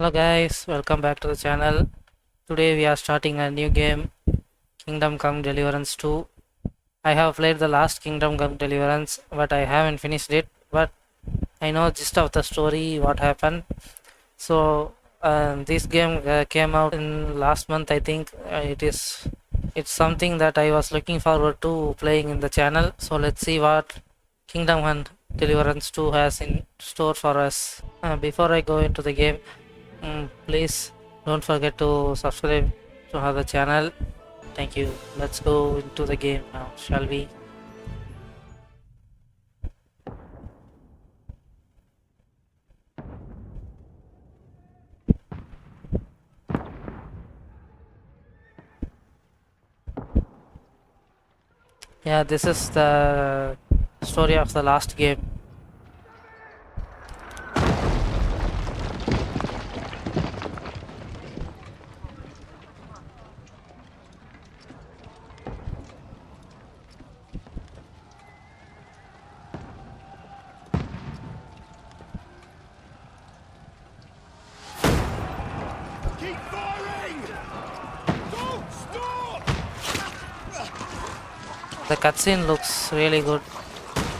Hello guys, welcome back to the channel. Today we are starting a new game, Kingdom Come Deliverance 2. I have played the last Kingdom Come Deliverance, but I haven't finished it. But I know gist of the story, what happened. So this game came out in last month. I think it's something that I was looking forward to playing in the channel. So let's see what Kingdom Come Deliverance 2 has in store for us. Before I go into the game, please don't forget to subscribe to our channel. Thank you. Let's go into the game now, shall we? Yeah, this is the story of the last game. Keep firing! Don't stop! The cutscene looks really good.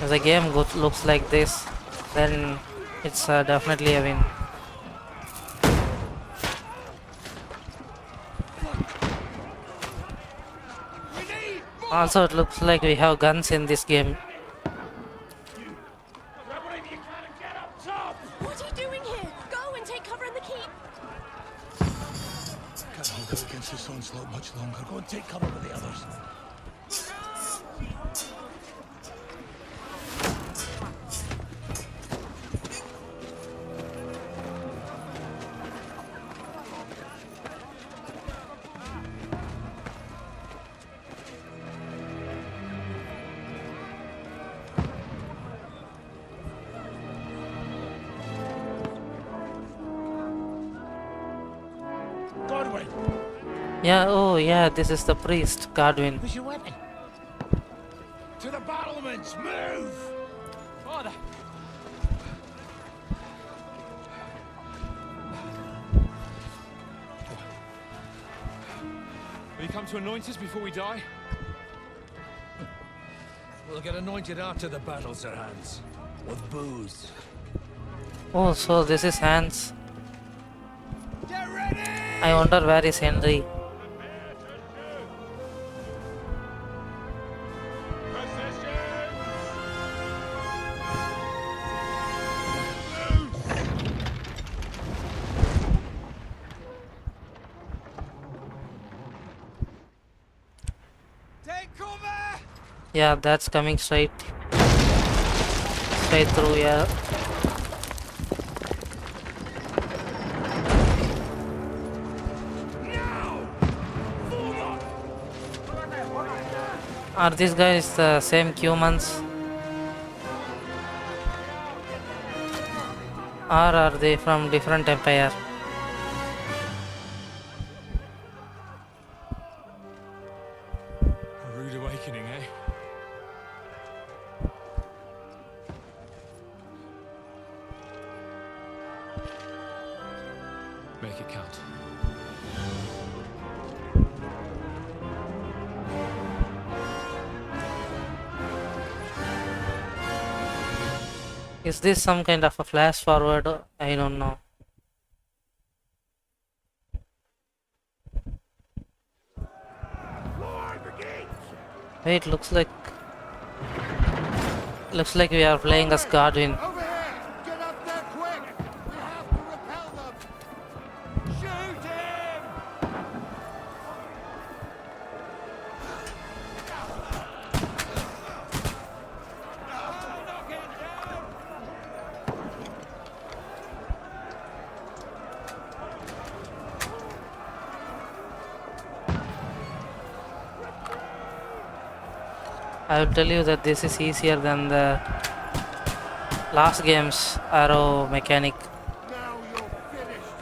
If the game looks like this, then it's definitely a win. We need more! Also, it looks like we have guns in this game. Grab whatever you can and get up top! What are you doing here? Go and take cover in the keep. Can't hold out against this onslaught much longer. Go and take cover with the others. Godwin, Yeah, oh yeah, this is the priest, Godwin. where's your weapon? To the battlements! Move! Father! Will you come to anoint us before we die? We'll get anointed after the battle, Sir Hans. With booze. Oh, so this is Hans. Get ready! I wonder where is Henry. Take cover! Yeah, that's coming straight through here. Now! Forward! Are these guys the same humans? Or are they from different empire? A rude awakening, eh? Make it count. Is this some kind of a flash forward? I don't know. Wait, looks like we are playing as Godwin. Over here! Get up there quick! We have to repel them! Shoot him! Knock it down! I will tell you that this is easier than the last game's arrow mechanic. Now you're finished!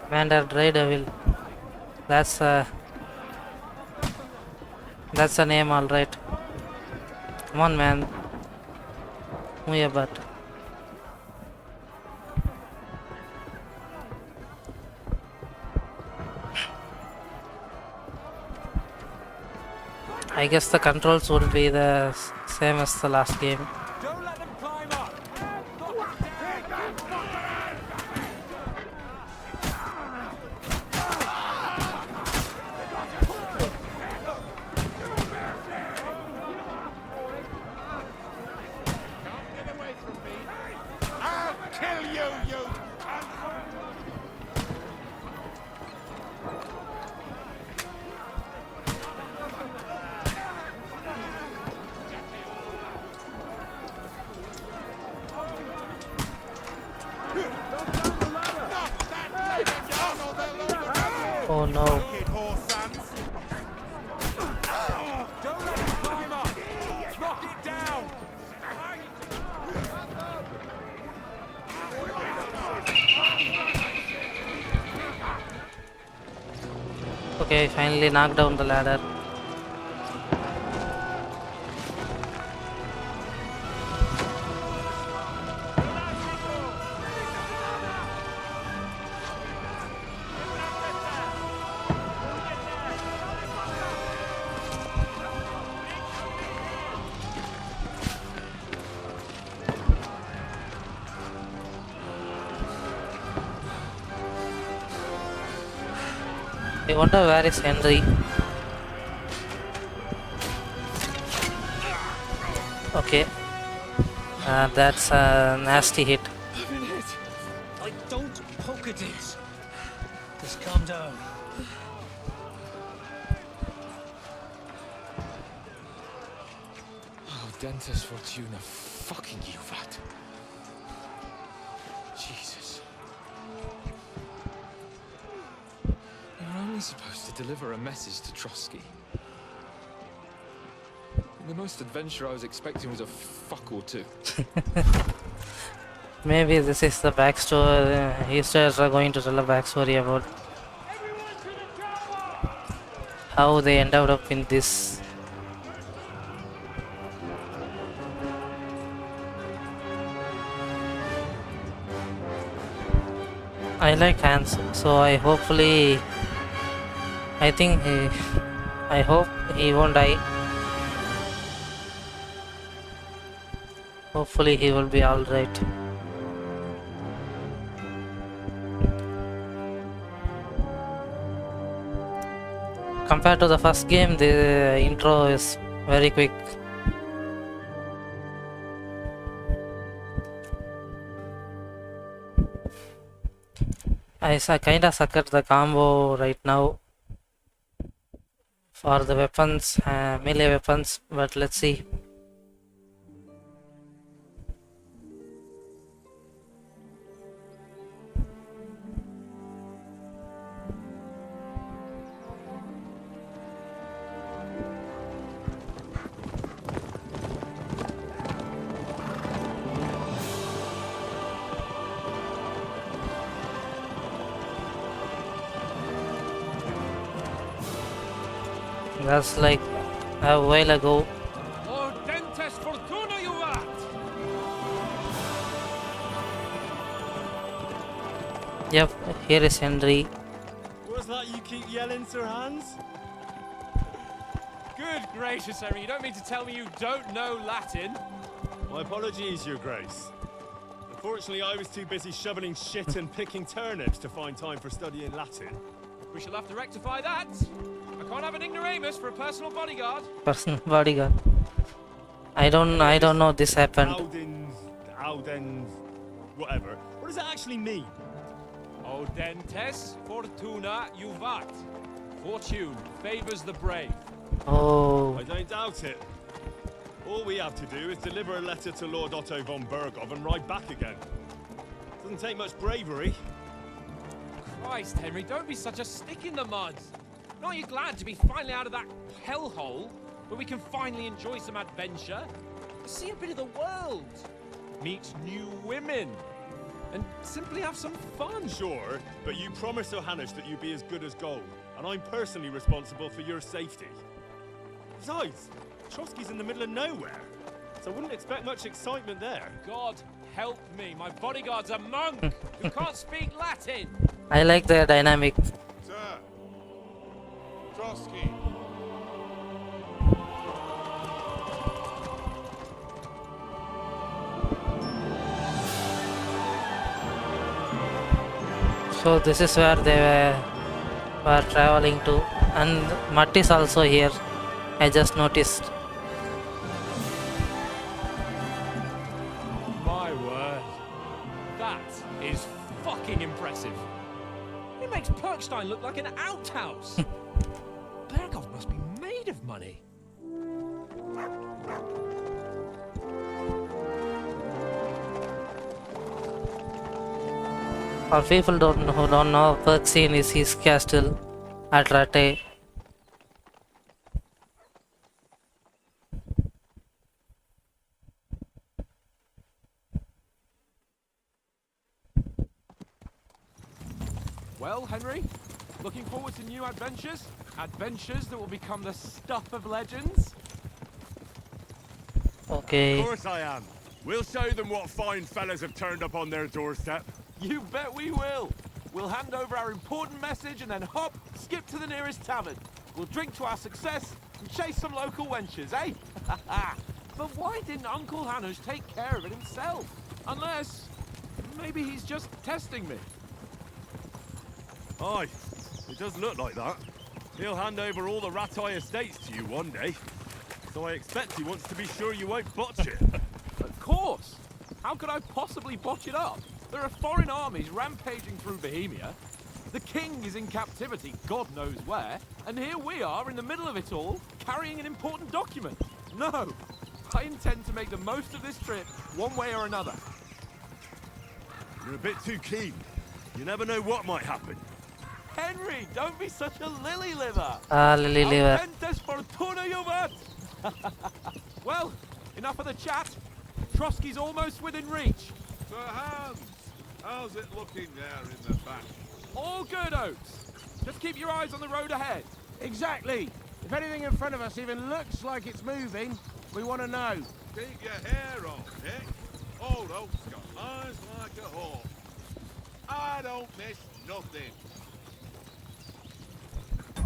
Commander Daredevil. That's a name, all right. Come on, man. Move your butt. I guess the controls would be the same as the last game. Don't let them climb up. Get away from me. I'll kill you, you. Oh no. Don't let him climb up. Knock it down. Okay, finally knocked down the ladder. I wonder where is Henry. Okay, that's a nasty hit. I've been hit. Don't poke at it. Just calm down. Oh, Dentes Fortuna, fucking you, that. Jesus. You're only supposed to deliver a message to Trotsky. The most adventure I was expecting was a fuck or two. Maybe this is the backstory. Easters are going to tell a backstory about how they ended up in this. I like Hans, so I hope he won't die. Hopefully he will be alright. Compared to the first game, the intro is very quick. I kinda suck at the combo right now for the weapons, melee weapons, but let's see. That's like a while ago. Oh, Dentes Fortuna, you rat! Yep, here is Henry. What's that you keep yelling, Sir Hans? Good gracious, Henry, you don't mean to tell me you don't know Latin? My apologies, Your Grace. Unfortunately, I was too busy shoveling shit and picking turnips to find time for studying Latin. We shall have to rectify that. I can't have an ignoramus for a personal bodyguard. Personal bodyguard. I don't know this happened. Audens, whatever. What does that actually mean? Oh, Dentes Fortuna juvat. Fortune favors the brave. Oh, I don't doubt it. All we have to do is deliver a letter to Lord Otto von Bergov and ride back again. Doesn't take much bravery. Christ, Henry, don't be such a stick in the mud. Aren't you glad to be finally out of that hellhole where we can finally enjoy some adventure? See a bit of the world. Meet new women. and simply have some fun. Sure, but you promised Johannes that you'd be as good as gold, and I'm personally responsible for your safety. Besides, Trotsky's in the middle of nowhere, so I wouldn't expect much excitement there. God help me, my bodyguard's a monk who can't speak Latin. I like their dynamic. Sir! Trotsky! So this is where they were traveling to, and Mutt is also here. I just noticed. My word. That is fucking impressive. It makes Perkstein look like an outhouse. Berghoff must be made of money. For people who don't know, Perkstein is his castle at Rate. Well, Henry, looking forward to new adventures? Adventures that will become the stuff of legends? Okay. Of course I am. We'll show them what fine fellas have turned up on their doorstep. You bet we will. We'll hand over our important message and then hop, skip to the nearest tavern. We'll drink to our success and chase some local wenches, eh? But why didn't Uncle Hanush take care of it himself? Unless, maybe he's just testing me. Aye, it does look like that. He'll hand over all the Ratai estates to you one day. So I expect he wants to be sure you won't botch it. Of course! How could I possibly botch it up? There are foreign armies rampaging through Bohemia. The king is in captivity, God knows where. And here we are in the middle of it all, carrying an important document. No! I intend to make the most of this trip, one way or another. You're a bit too keen. You never know what might happen. Henry, don't be such a lily liver! Lily liver. Augmentes fortuna juvat! Well, enough of the chat. Trotsky's almost within reach. Sir Hans! How's it looking there in the back? All good, Oates. Just keep your eyes on the road ahead. Exactly. If anything in front of us even looks like it's moving, we want to know. Keep your hair on, Nick. Old Oak's got eyes like a hawk. I don't miss nothing.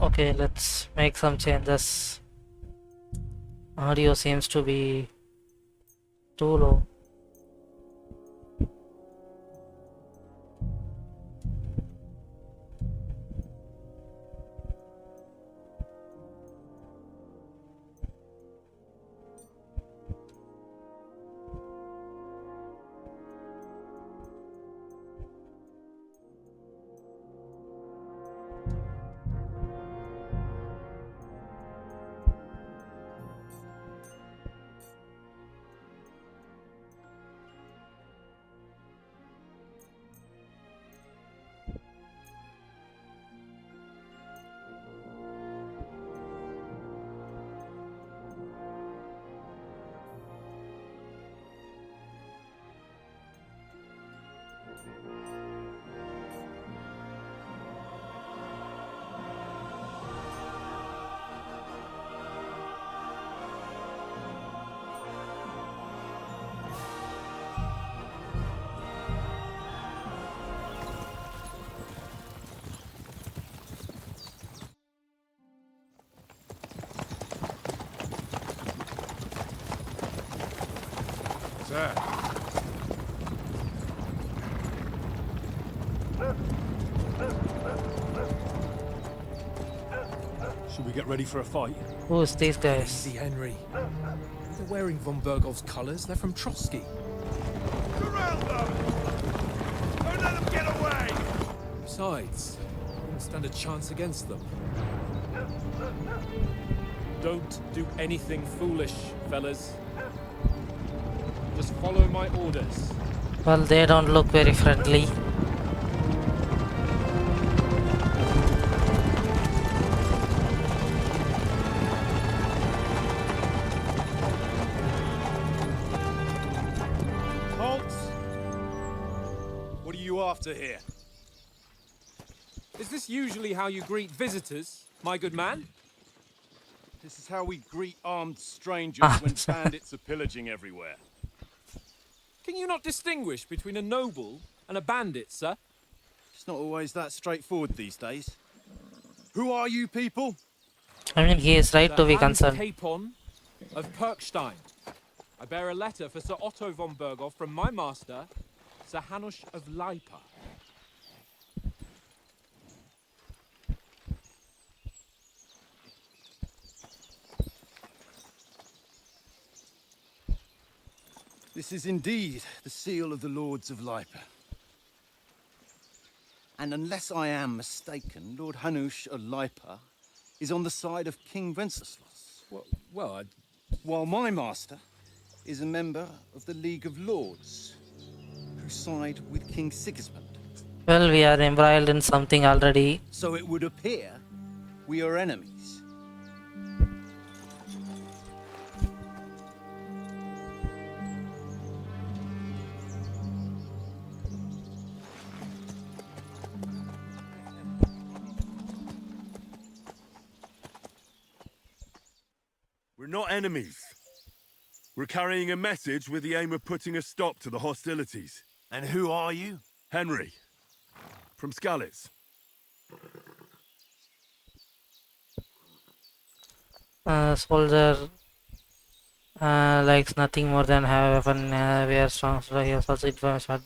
Okay, let's make some changes. Audio seems to be too low. Sir. Should we get ready for a fight? Who's these guys? Easy, Henry. They're wearing von Bergov's colours. They're from Trotsky. Surround them! Don't let them get away! Besides, we won't stand a chance against them. Don't do anything foolish, fellas. Just follow my orders. Well, they don't look very friendly. Halt! you after here? Is this usually how you greet visitors, my good man? This is how we greet armed strangers Ah, when bandits are pillaging everywhere. Can you not distinguish between a noble and a bandit, sir? It's not always that straightforward these days. Who are you people? I mean, he is right to be Hans concerned. Capon of Perkstein. I bear a letter for Sir Otto von Berghoff from my master, Sir Hanush of Lipa. This is indeed the seal of the Lords of Lipa. And unless I am mistaken, Lord Hanush of Lipa is on the side of King Wenceslas. Well, While my master is a member of the League of Lords, who side with King Sigismund. Well, we are embroiled in something already. So it would appear we are enemies. We're not enemies. We're carrying a message with the aim of putting a stop to the hostilities. And who are you? Henry, from Skalitz. Soldier likes nothing more than have a weapon. We are strong, so he has also information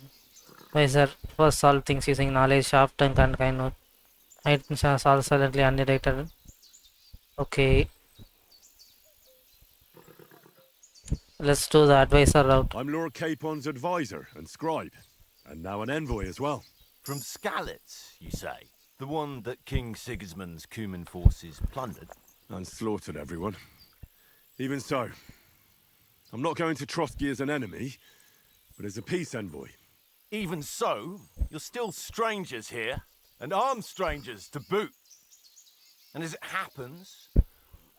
advisor. First, solve things using knowledge, sharp tongue, and kind of. Items are solved silently undirected. Okay. Let's do the advisor route. I'm Lord Capon's advisor and scribe, and now an envoy as well. From Skalitz, you say? The one that King Sigismund's Cuman forces plundered? And slaughtered everyone. Even so, I'm not going to Trotsky as an enemy, but as a peace envoy. Even so, you're still strangers here, and armed strangers to boot. And as it happens,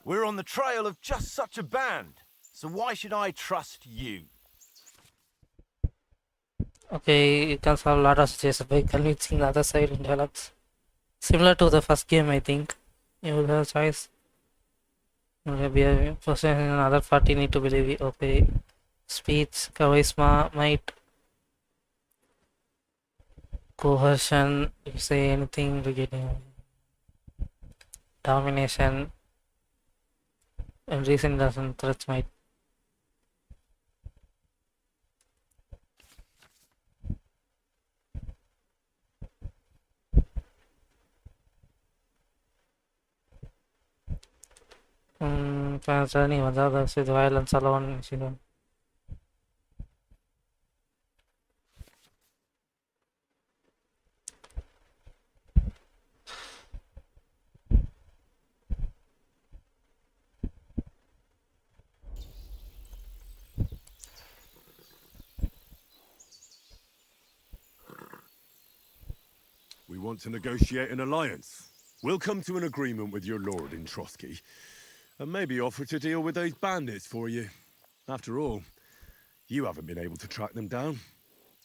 we're on the trail of just such a band. So why should I trust you? Okay, you can solve a lot of situations by convincing the other side in dialogues. Similar to the first game, I think. You will have a choice. You will be a person in another party need to believe you. Okay. Speech, charisma, might, coercion, you say anything beginning. Domination, and reason doesn't threats might. Concerning others with violence alone incident. We want to negotiate an alliance. We'll come to an agreement with your lord in Trotsky, and maybe offer to deal with those bandits for you. After all, you haven't been able to track them down.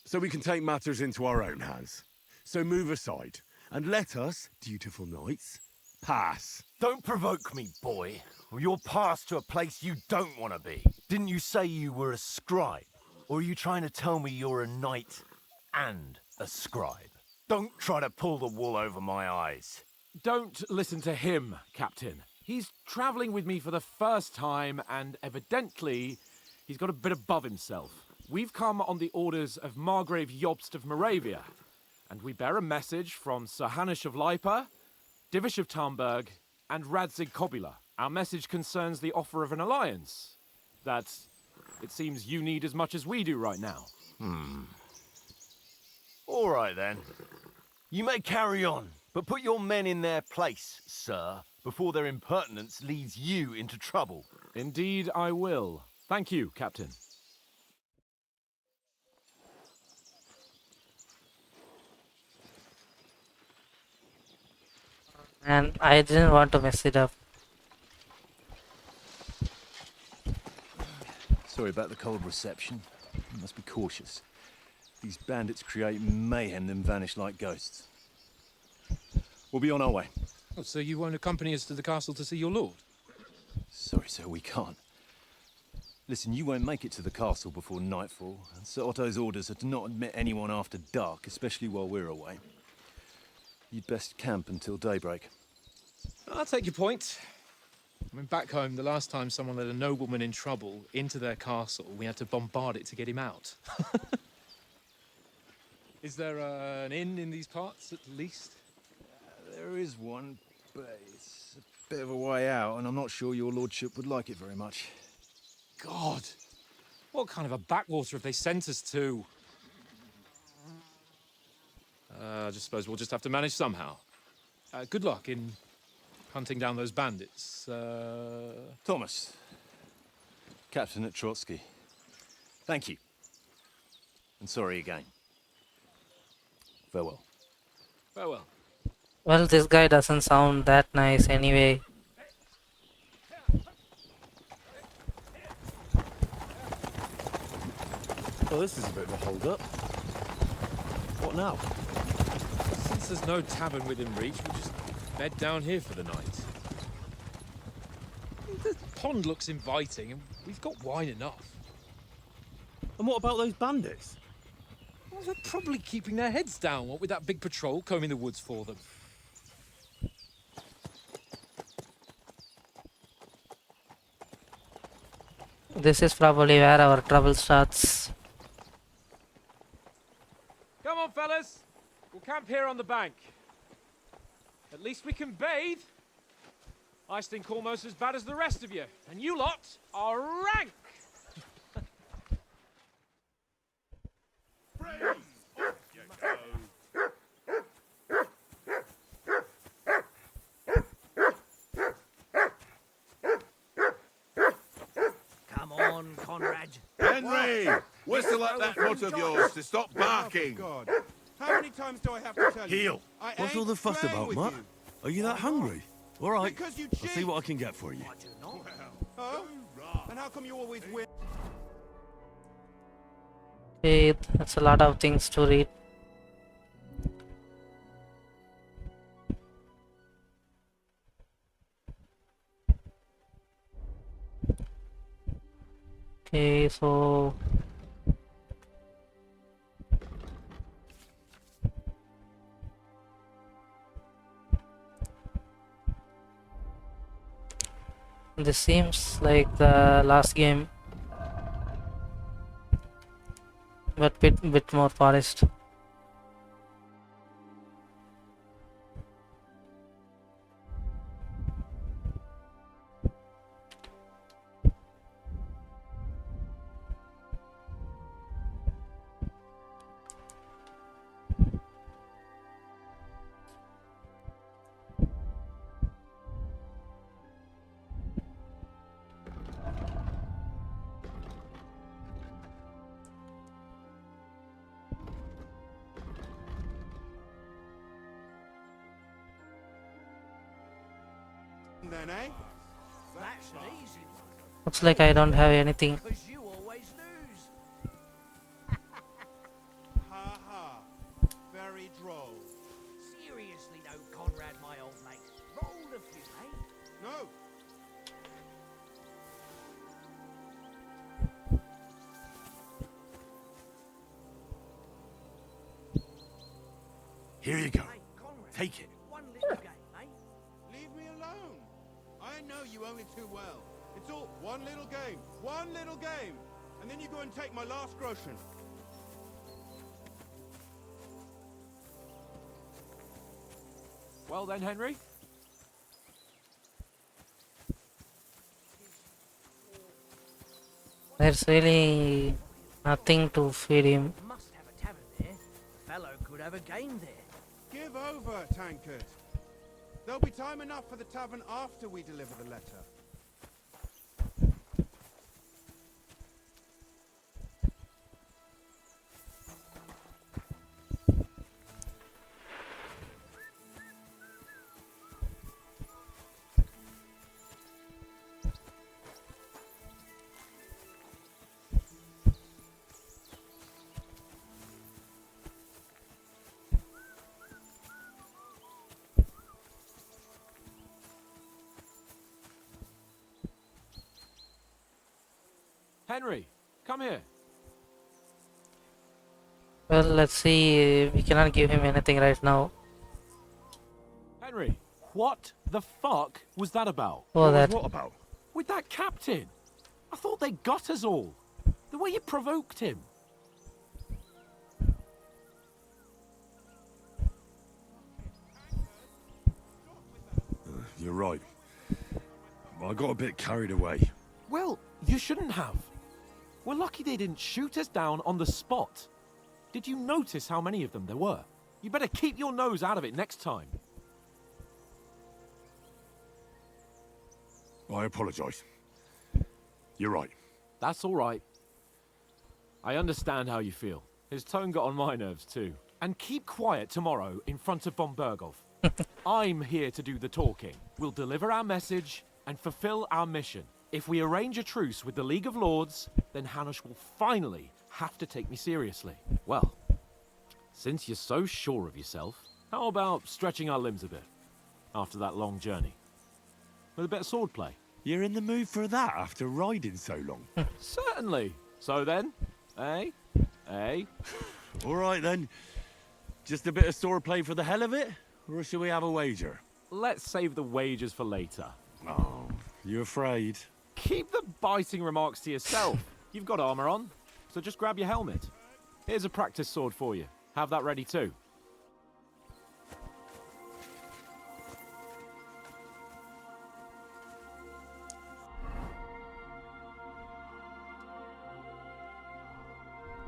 So we can take matters into our own hands. So move aside, and let us, dutiful knights, pass. Don't provoke me, boy, or you'll pass to a place you don't want to be. Didn't you say you were a scribe? Or are you trying to tell me you're a knight and a scribe? Don't try to pull the wool over my eyes. Don't listen to him, Captain. He's travelling with me for the first time, and evidently, he's got a bit above himself. We've come on the orders of Margrave Jobst of Moravia, and we bear a message from Sir Hanush of Lipa, Divish of Tarnberg, and Radzig Kobula. Our message concerns the offer of an alliance that it seems you need as much as we do right now. All right, then. You may carry on, but put your men in their place, sir, before their impertinence leads you into trouble. Indeed, I will. Thank you, Captain. And I didn't want to mess it up. Sorry about the cold reception. You must be cautious. These bandits create mayhem, then vanish like ghosts. We'll be on our way. Oh, so you won't accompany us to the castle to see your lord? Sorry, sir, we can't. Listen, you won't make it to the castle before nightfall, and Sir Otto's orders are to not admit anyone after dark, especially while we're away. You'd best camp until daybreak. I'll take your point. I mean, back home, the last time someone let a nobleman in trouble into their castle, we had to bombard it to get him out. Is there an inn in these parts, at least? There is one, but it's a bit of a way out, and I'm not sure your lordship would like it very much. God! What kind of a backwater have they sent us to? I just suppose we'll just have to manage somehow. Good luck in hunting down those bandits. Thomas, Captain at Trotsky. Thank you. And sorry again. Farewell. Farewell. Well, this guy doesn't sound that nice anyway. Well, this is a bit of a hold-up. What now? Since there's no tavern within reach, we'll just bed down here for the night. The pond looks inviting, and we've got wine enough. And what about those bandits? Well, they're probably keeping their heads down, what with that big patrol combing the woods for them. This is probably where our trouble starts. Come on, fellas. We'll camp here on the bank. At least we can bathe. I stink almost as bad as the rest of you, and you lot are rank. Freeze! Off you go. Come on, Conrad. Henry! Whistle at that foot of yours to stop barking. God. How many times do I have to tell you? Heel. I What's all ain't the fuss playing about, with Mutt? you. Are you that hungry? All right, Because you I'll see cheat. what I can get for you. I do not. Huh? And how come you always win? Okay, that's a lot of things to read. Okay, so this seems like the last game, but bit more forest. Then, eh? That's an easy one, Looks like I don't have anything. because you always lose. Ha ha. Very droll. Seriously though, Conrad, my old mate. Roll a few, eh? No. Here you go. Hey, Conrad. Take it. One little game, eh? Leave me alone. I know you only too well. It's all one little game. One little game. And then you go and take my last groschen. Well then, Henry. There's really nothing to feed him. Must have a tavern there. The fellow could have a game there. Give over, tankard. There'll be time enough for the tavern after we deliver the letter. Henry, come here. Well, let's see. We cannot give him anything right now. Henry, what the fuck was that about? Oh, What was that. what about? With that captain? I thought they got us all. The way you provoked him. You're right. I got a bit carried away. Well, you shouldn't have. We're lucky they didn't shoot us down on the spot. Did you notice how many of them there were? You better keep your nose out of it next time. I apologise. You're right. That's all right. I understand how you feel. His tone got on my nerves too. And keep quiet tomorrow in front of von Berghoff. I'm here to do the talking. We'll deliver our message and fulfill our mission. If we arrange a truce with the League of Lords, then Hanush will finally have to take me seriously. Well, since you're so sure of yourself, how about stretching our limbs a bit after that long journey? With a bit of swordplay. You're in the mood for that after riding so long? Certainly. So then, eh? All right then. Just a bit of swordplay for the hell of it? Or shall we have a wager? Let's save the wagers for later. Oh, you afraid? Keep the biting remarks to yourself. You've got armor on, so just grab your helmet. Here's a practice sword for you. Have that ready too.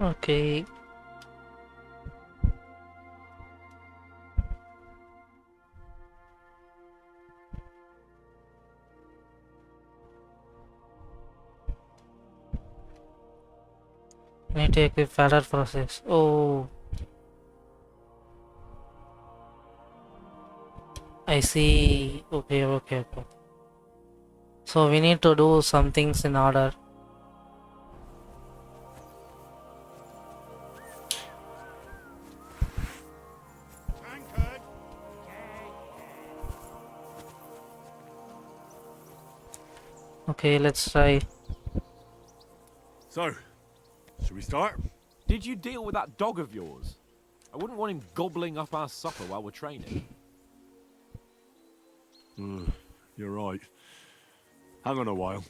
Okay. Need to equip Valor process. Oh, I see. Okay. So we need to do some things in order. Tankard! Okay, let's try. So, should we start? Did you deal with that dog of yours? I wouldn't want him gobbling up our supper while we're training. You're right. Hang on a while.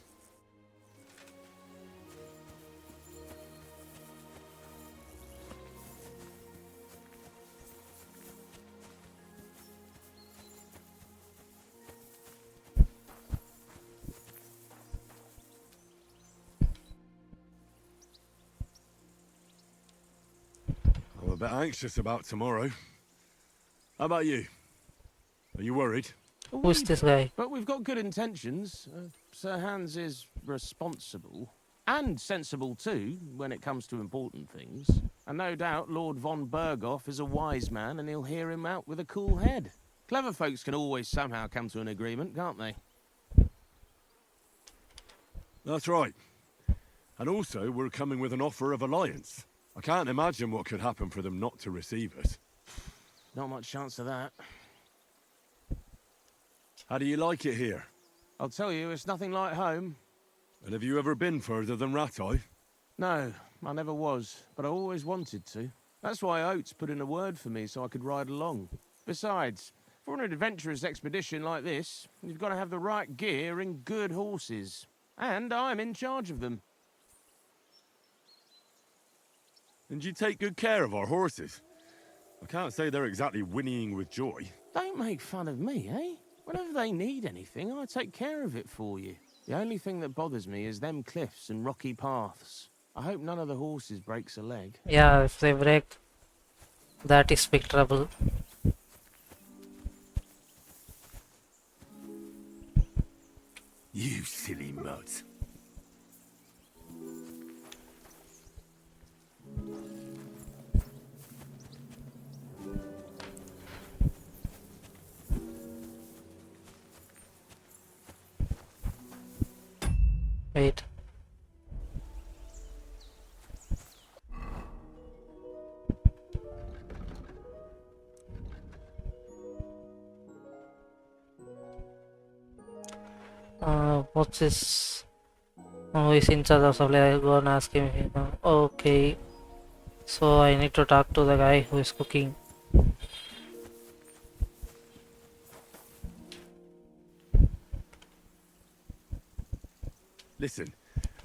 I'm a bit anxious about tomorrow. How about you? Are you worried? Who's this guy? But we've got good intentions. Sir Hans is responsible. And sensible too, when it comes to important things. And no doubt Lord von Berghoff is a wise man and he'll hear him out with a cool head. Clever folks can always somehow come to an agreement, can't they? That's right. And also, we're coming with an offer of alliance. I can't imagine what could happen for them not to receive us. Not much chance of that. How do you like it here? I'll tell you, it's nothing like home. And have you ever been further than Ratai? No, I never was, but I always wanted to. That's why Oates put in a word for me so I could ride along. Besides, for an adventurous expedition like this, you've got to have the right gear and good horses. And I'm in charge of them. And you take good care of our horses. I can't say they're exactly whinnying with joy. Don't make fun of me, eh? Whenever they need anything, I take care of it for you. The only thing that bothers me is them cliffs and rocky paths. I hope none of the horses breaks a leg. Yeah, if they break, that is big trouble. You silly mutt. Wait. What's this? Oh, he's in charge of supply. I'll go and ask him if he know. Okay. So I need to talk to the guy who is cooking. Listen,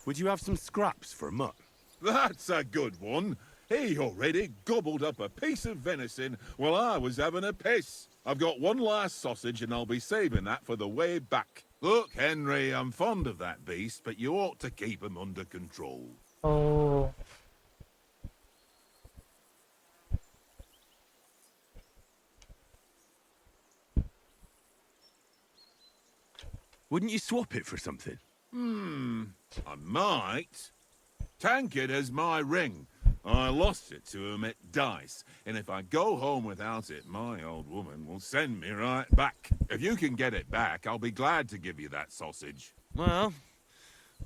would you have some scraps for a mutt? That's a good one. He already gobbled up a piece of venison while I was having a piss. I've got one last sausage and I'll be saving that for the way back. Look, Henry, I'm fond of that beast, but you ought to keep him under control. Oh. Wouldn't you swap it for something? I might. Tankard has my ring. I lost it to him at dice, and if I go home without it, my old woman will send me right back. If you can get it back, I'll be glad to give you that sausage. Well,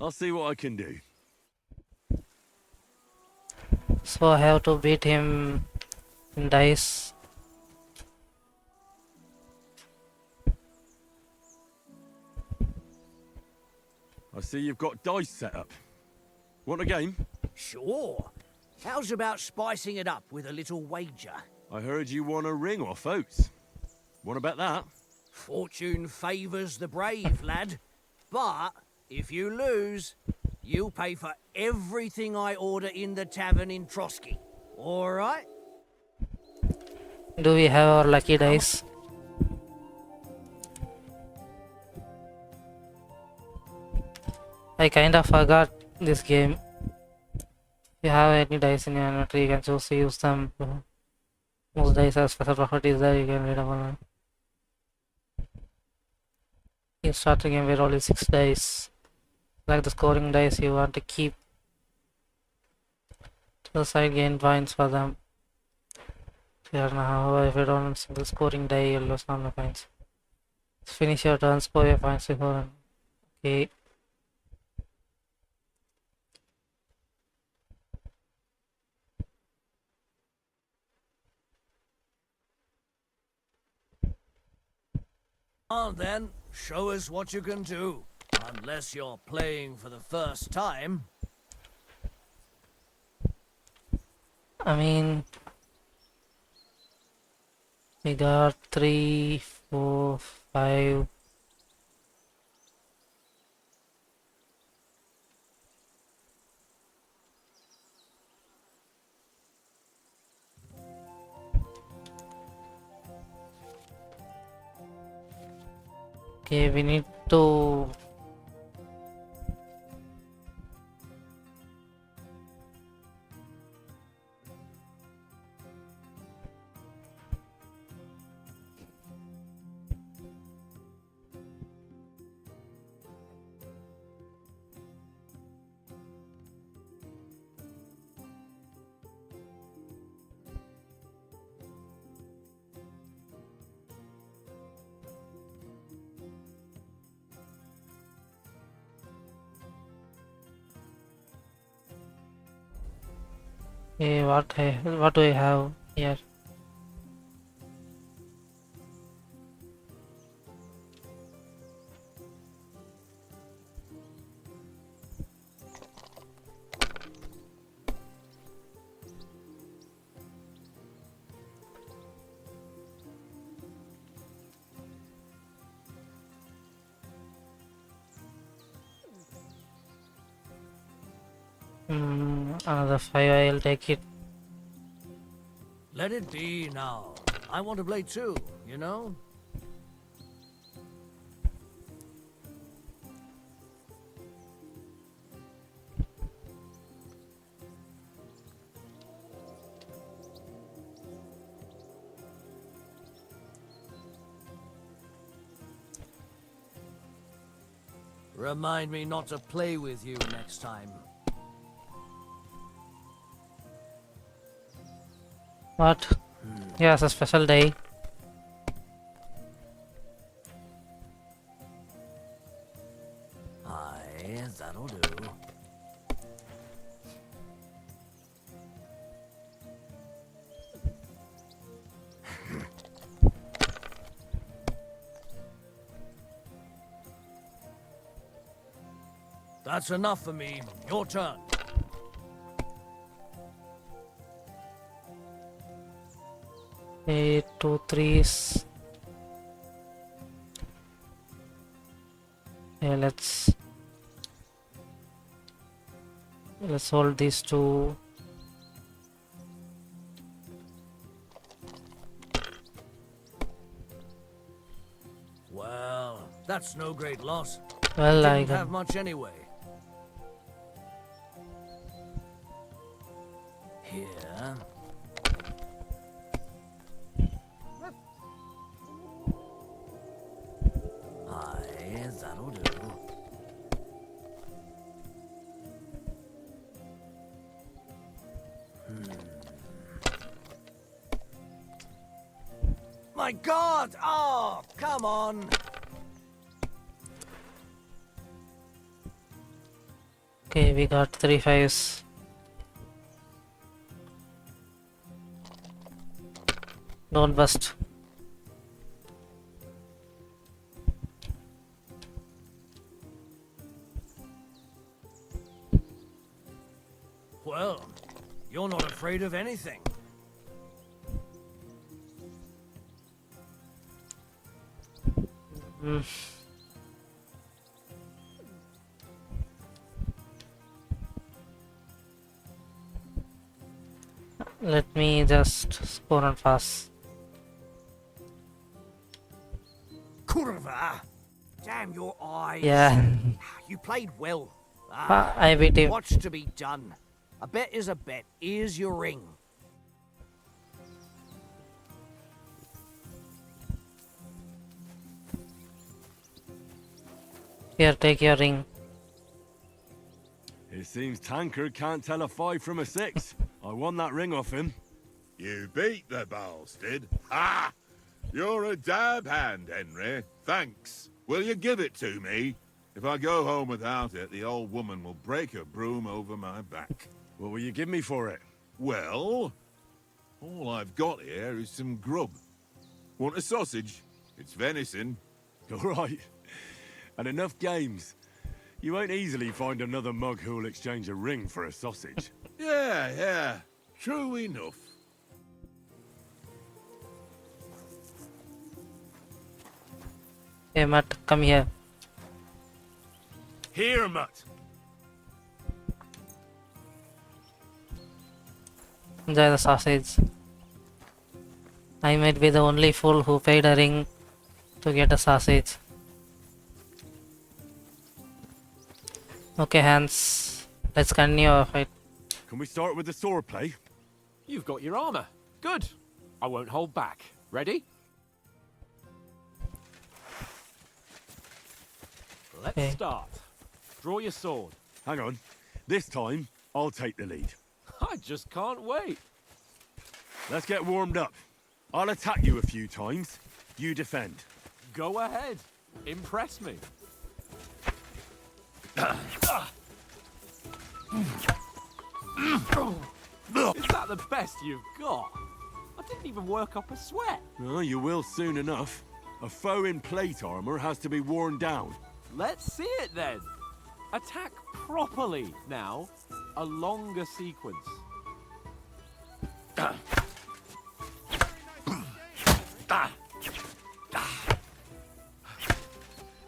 I'll see what I can do. So I have to beat him in dice. I see you've got dice set up. Want a game? Sure. How's about spicing it up with a little wager? I heard you won a ring off Oates. What about that? Fortune favours the brave, lad. But if you lose, you'll pay for everything I order in the tavern in Trotsky. All right? Do we have our lucky dice? I kinda forgot this game. If you have any dice in your inventory, you can choose to use them. Most dice have special properties that you can read about. You start the game with only 6 dice. Like the scoring dice, you want to keep to the side, gain points for them. However, if you don't have single scoring die, you'll lose all the points. Finish your turn, score your points before. Okay. On then, show us what you can do. Unless you're playing for the first time. I mean, we got 3, 4, 5. Okay, we need to what do I have here? Another 5, I'll take it. Let it be now. I want to play too, you know? Remind me not to play with you next time. What? Yeah, it's a special day. Aye, that'll do. That's enough for me. Your turn. Okay, 2 3s. Okay, let's hold these two. Well, that's no great loss. Well, I Didn't can. have much anyway. Here. Aye, that'll do. My God! Oh, come on! Okay, we got 3 5s. Don't bust. Well, you're not afraid of anything. Let me just score on fast. Curva! Damn your eyes! Yeah. You played well. I beat him. What's to be done? A bet is a bet. Here's your ring. Here, take your ring. It seems Tankard can't tell a 5 from a 6. I won that ring off him. You beat the bastard. Ha! You're a dab hand, Henry. Thanks. Will you give it to me? If I go home without it, the old woman will break her broom over my back. What will you give me for it? Well, all I've got here is some grub. Want a sausage? It's venison. All right. And enough games. You won't easily find another mug who'll exchange a ring for a sausage. Yeah. True enough. Hey, Matt, come here. Here, Mutt. Enjoy the sausage. I might be the only fool who paid a ring to get a sausage. Okay, Hans. Let's continue our fight. Can we start with the sword play? You've got your armor. Good. I won't hold back. Ready? Let's Okay. start. Draw your sword. Hang on. This time, I'll take the lead. I just can't wait. Let's get warmed up. I'll attack you a few times. You defend. Go ahead. Impress me. Is that the best you've got? I didn't even work up a sweat. Oh, you will soon enough. A foe in plate armor has to be worn down. Let's see it then. Attack properly now. A longer sequence.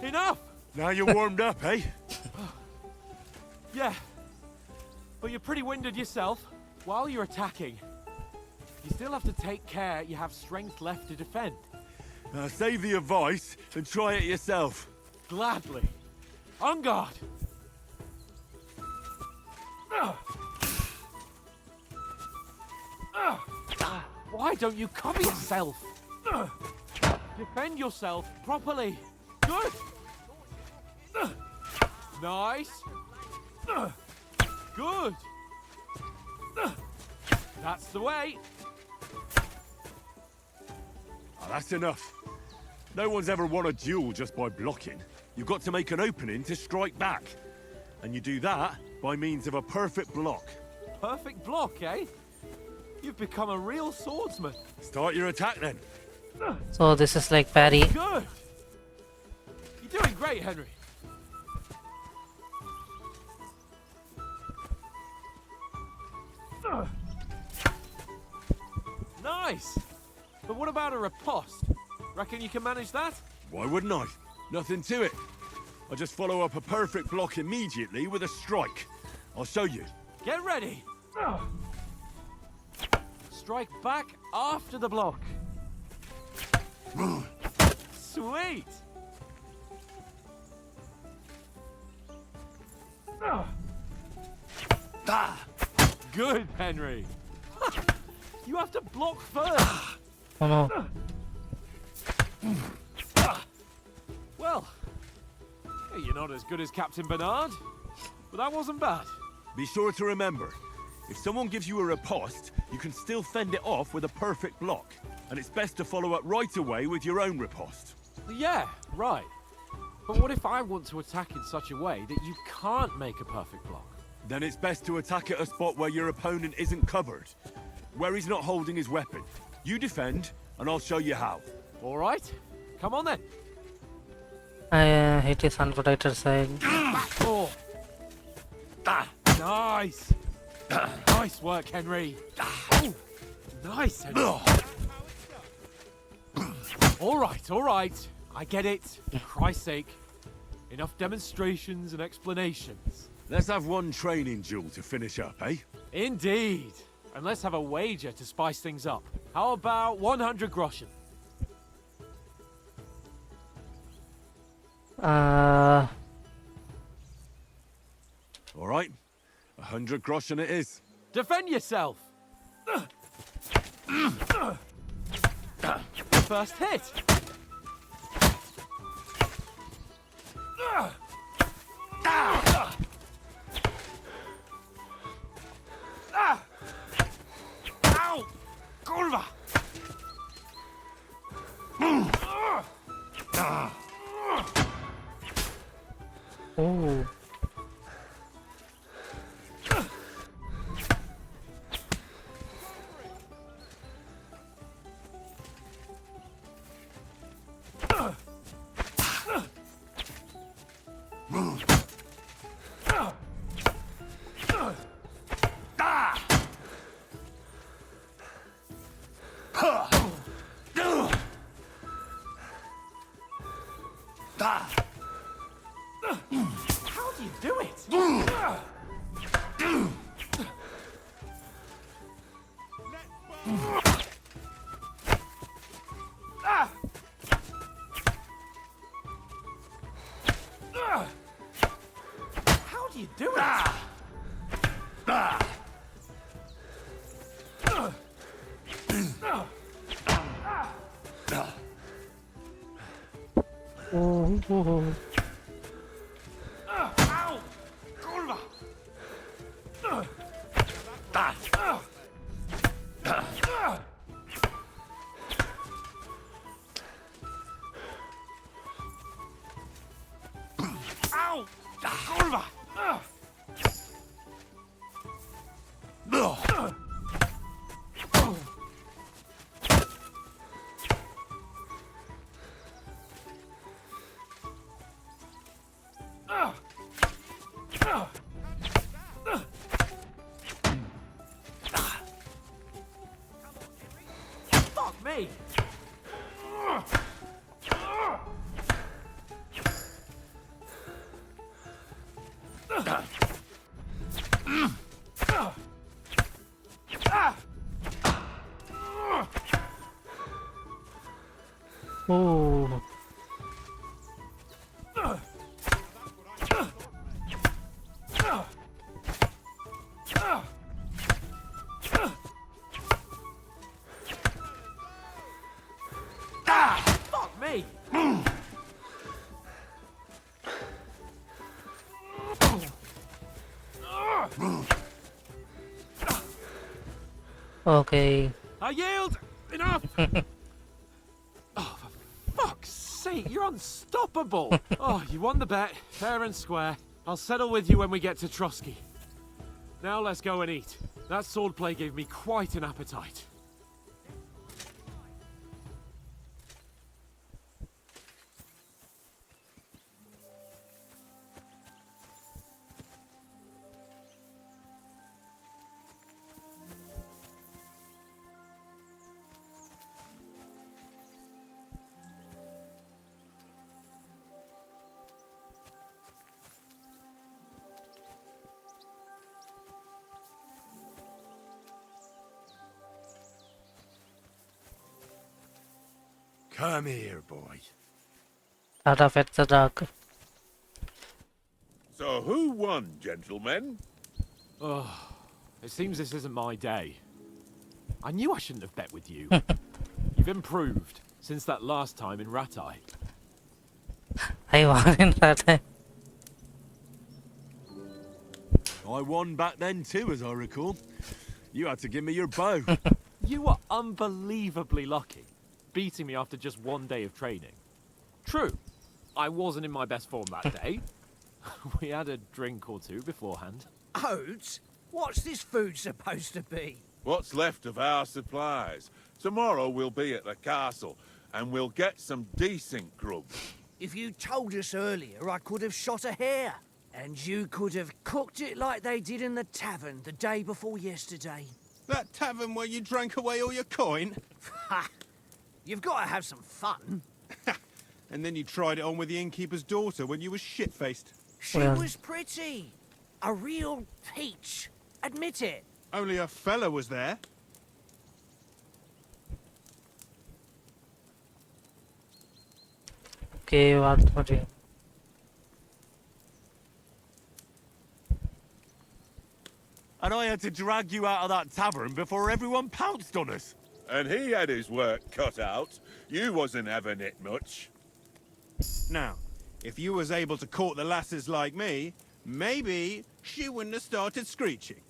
Enough! Now you're warmed up, eh? Yeah. But you're pretty winded yourself. While you're attacking, you still have to take care you have strength left to defend. Save the advice and try it yourself. Gladly. On guard. Why don't you cover yourself? Defend yourself properly. Good. Nice. Good. That's the way. Oh, that's enough. No one's ever won a duel just by blocking. You've got to make an opening to strike back. And you do that by means of a perfect block. Perfect block, eh? You've become a real swordsman. Start your attack then. So this is like parry. Good. You're doing great, Henry. Nice. But what about a riposte? Reckon you can manage that? Why wouldn't I? Nothing to it. I just follow up a perfect block immediately with a strike. I'll show you. Get ready. Strike back after the block. Sweet. Good, Henry. You have to block first. Oh no. Well, you're not as good as Captain Bernard, but that wasn't bad. Be sure to remember, if someone gives you a riposte, you can still fend it off with a perfect block. And it's best to follow up right away with your own riposte. Yeah, right. But what if I want to attack in such a way that you can't make a perfect block? Then it's best to attack at a spot where your opponent isn't covered, where he's not holding his weapon. You defend, and I'll show you how. All right, come on then. I hit his unprotected side. Oh. Nice. Nice work, Henry. Oh, nice, Henry. All right. I get it. For Christ's sake. Enough demonstrations and explanations. Let's have one training duel to finish up, eh? Indeed. And let's have a wager to spice things up. How about 100 groschen? All right. 100 groschen it is. Defend yourself. First hit. Ow! Kurwa! Oh. How do you do it? How do you do it? Oh. Ow! Kurwa! Ow! Kurwa! Fuck me! Oh. Fuck me! Okay. I yield! Enough! Oh, for fuck's sake, you're unstoppable! Oh, you won the bet, fair and square. I'll settle with you when we get to Trotsky. Now let's go and eat. That swordplay gave me quite an appetite. Come here, boy. Out of at the dark. So who won, gentlemen? Oh, it seems this isn't my day. I knew I shouldn't have bet with you. You've improved since that last time in Ratai. I won in that time. I won back then too, as I recall. You had to give me your bow. You were unbelievably lucky, beating me after just one day of training. True, I wasn't in my best form that day. We had a drink or two beforehand. Oats? What's this food supposed to be? What's left of our supplies? Tomorrow we'll be at the castle, and we'll get some decent grub. If you told us earlier, I could have shot a hare. And you could have cooked it like they did in the tavern the day before yesterday. That tavern where you drank away all your coin? Ha! You've got to have some fun. And then you tried it on with the innkeeper's daughter when you were shit-faced. She was pretty. A real peach. Admit it. Only a fella was there. Okay, what do you... And I had to drag you out of that tavern before everyone pounced on us. And he had his work cut out. You wasn't having it much. Now, if you was able to court the lasses like me, maybe she wouldn't have started screeching.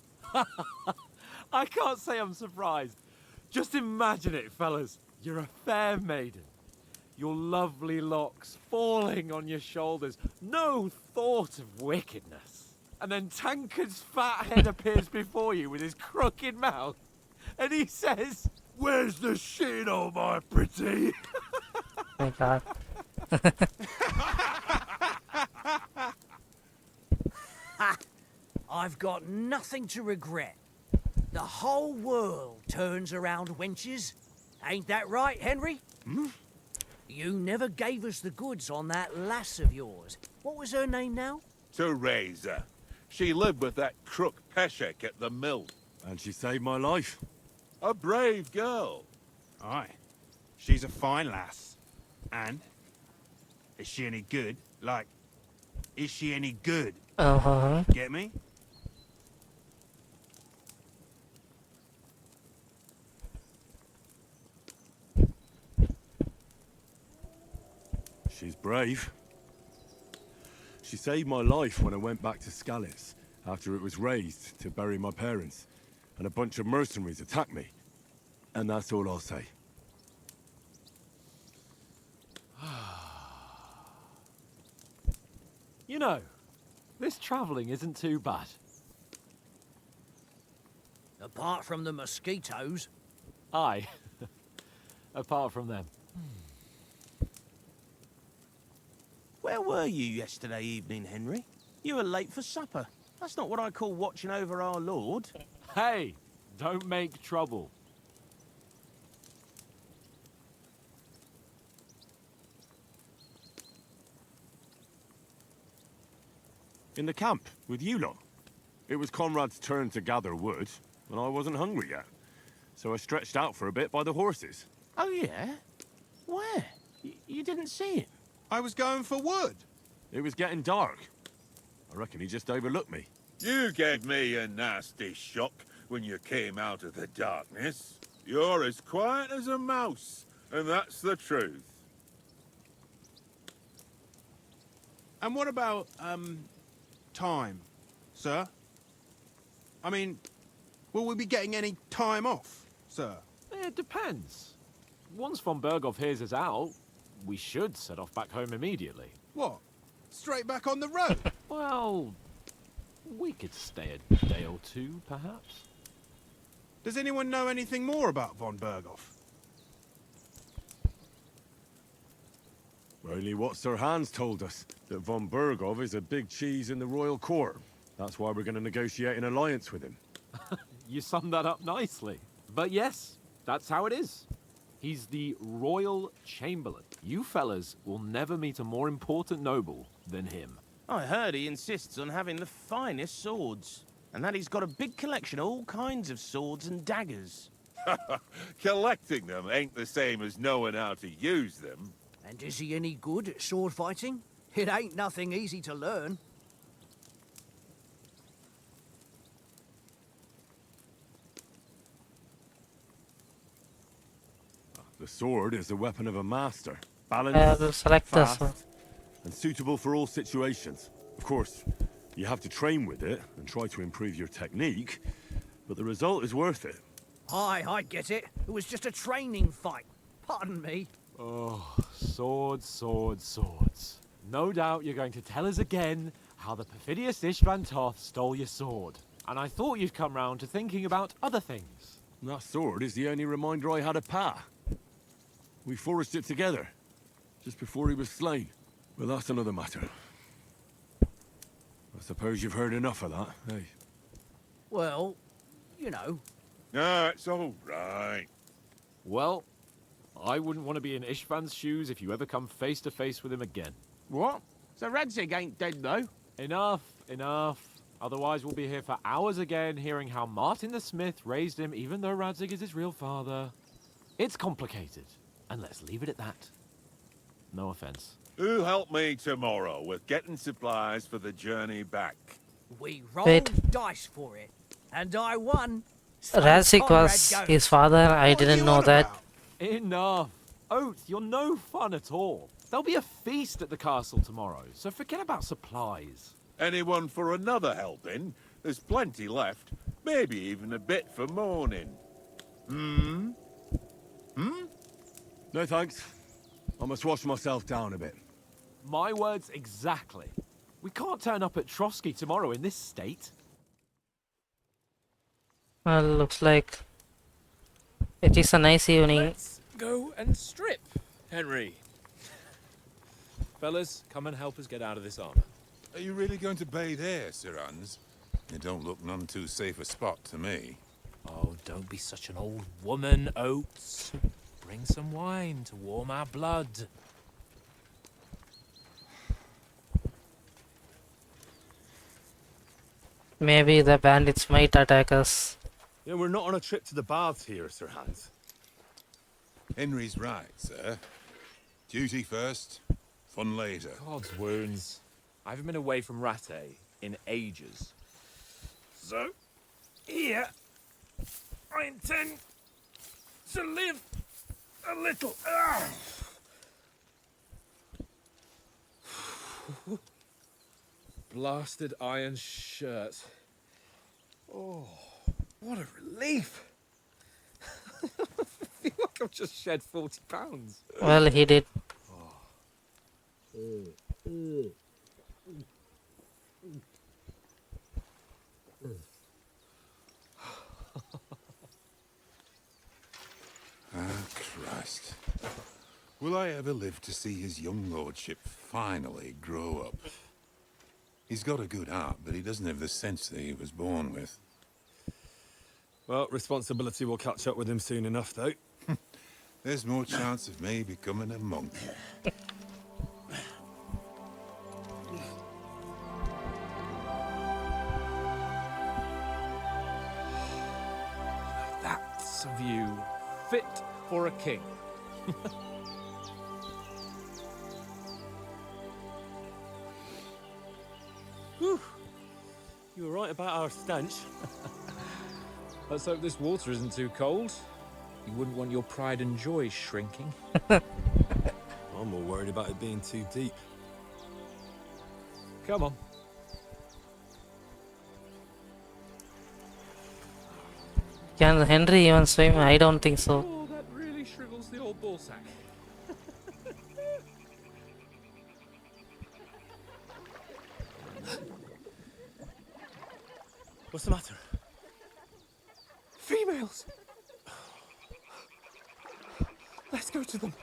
I can't say I'm surprised. Just imagine it, fellas. You're a fair maiden. Your lovely locks falling on your shoulders. No thought of wickedness. And then Tankard's fat head appears before you with his crooked mouth. And he says, "Where's the shit, oh my pretty?" My God. I've got nothing to regret. The whole world turns around wenches. Ain't that right, Henry? Hmm? You never gave us the goods on that lass of yours. What was her name now? To RAZER. She lived with that crook Peshek at the mill. And she saved my life. A brave girl. Aye. She's a fine lass. And? Is she any good? Like, is she any good? Uh-huh. Get me? She's brave. She saved my life when I went back to Scallis after it was razed to bury my parents, and a bunch of mercenaries attacked me. And that's all I'll say. You know, this travelling isn't too bad. Apart from the mosquitoes. Aye. Apart from them. Where were you yesterday evening, Henry? You were late for supper. That's not what I call watching over our lord. Hey, don't make trouble. In the camp, with you lot. It was Conrad's turn to gather wood, and I wasn't hungry yet. So I stretched out for a bit by the horses. Oh, yeah? Where? You didn't see him? I was going for wood. It was getting dark. I reckon he just overlooked me. You gave me a nasty shock when you came out of the darkness. You're as quiet as a mouse, and that's the truth. And what about, time, sir? I mean, will we be getting any time off, sir? It depends. Once von Berghoff hears us out, we should set off back home immediately. What? Straight back on the road? Well, we could stay a day or two, perhaps. Does anyone know anything more about von Berghoff? Only what Sir Hans told us, that von Berghoff is a big cheese in the royal court. That's why we're going to negotiate an alliance with him. You summed that up nicely. But yes, that's how it is. He's the Royal Chamberlain. You fellas will never meet a more important noble than him. I heard he insists on having the finest swords, and that he's got a big collection of all kinds of swords and daggers. Collecting them ain't the same as knowing how to use them. And is he any good at sword fighting? It ain't nothing easy to learn. The sword is the weapon of a master. I will Balanced, select this fast, one. and suitable for all situations. Of course, you have to train with it and try to improve your technique, but the result is worth it. Aye, I get it. It was just a training fight. Pardon me. Oh, swords, swords, swords. No doubt you're going to tell us again how the perfidious Ishvan Toth stole your sword. And I thought you'd come round to thinking about other things. And that sword is the only reminder I had of Pa. We forged it together, just before he was slain. Well, that's another matter. I suppose you've heard enough of that, eh? Well, you know. No, it's all right. Well, I wouldn't want to be in Ishvan's shoes if you ever come face to face with him again. What? So RYZEN ain't dead, though? Enough, enough. Otherwise we'll be here for hours again hearing how Martin the Smith raised him even though Radzig is his real father. It's complicated, and let's leave it at that. No offense. Who help me tomorrow with getting supplies for the journey back? We rolled Wait. dice for it. And I won. So Radzig Conrad was goes. his father. I What are didn't you know on that. about? Enough. Oath, you're no fun at all. There'll be a feast at the castle tomorrow, so forget about supplies. Anyone for another helping? There's plenty left. Maybe even a bit for morning. Hmm? No thanks. I must wash myself down a bit. My words exactly. We can't turn up at Trotsky tomorrow in this state. Well, looks like it is a nice evening. Let's go and strip, Henry. Fellas, come and help us get out of this armor. Are you really going to bathe here, Sir Hans? It don't look none too safe a spot to me. Oh, don't be such an old woman, Oates. Bring some wine to warm our blood. Maybe the bandits might attack us. Yeah, we're not on a trip to the baths here, Sir Hans. Henry's right, sir. Duty first, fun later. God's wounds. I haven't been away from Rattay in ages. So, here, I intend to live a little. Blasted iron shirt. Oh, what a relief. I feel like I've just shed 40 pounds. Well, he did. Ah, Christ. Will I ever live to see his young lordship finally grow up? He's got a good heart, but he doesn't have the sense that he was born with. Well, responsibility will catch up with him soon enough, though. There's more chance of me becoming a monk. That's a view fit for a king. Whew. You were right about our stench. Let's hope this water isn't too cold. You wouldn't want your pride and joy shrinking. I'm more worried about it being too deep. Come on. Can Henry even swim? I don't think so. Oh, that really shrivels the old ballsack. What's the matter? Females! Let's go to them.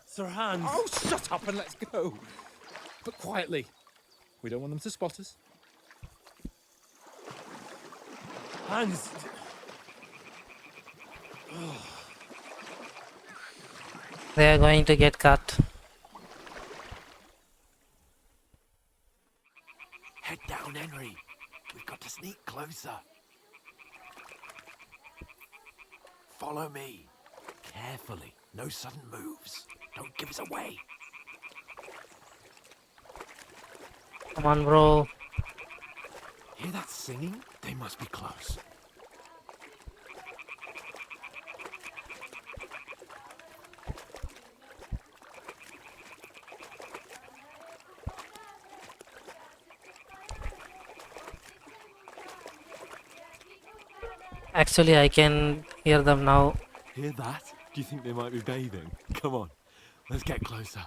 Sir Hans! Oh, shut up and let's go. But quietly. We don't want them to spot us. Hans! They are going to get cut. Head down, Henry. We've got to sneak closer. Follow me. Carefully. No sudden moves. Don't give us away. Come on, bro. Hear that singing? They must be close. Actually, I can hear them now. Hear that? Do you think they might be bathing? Come on, let's get closer.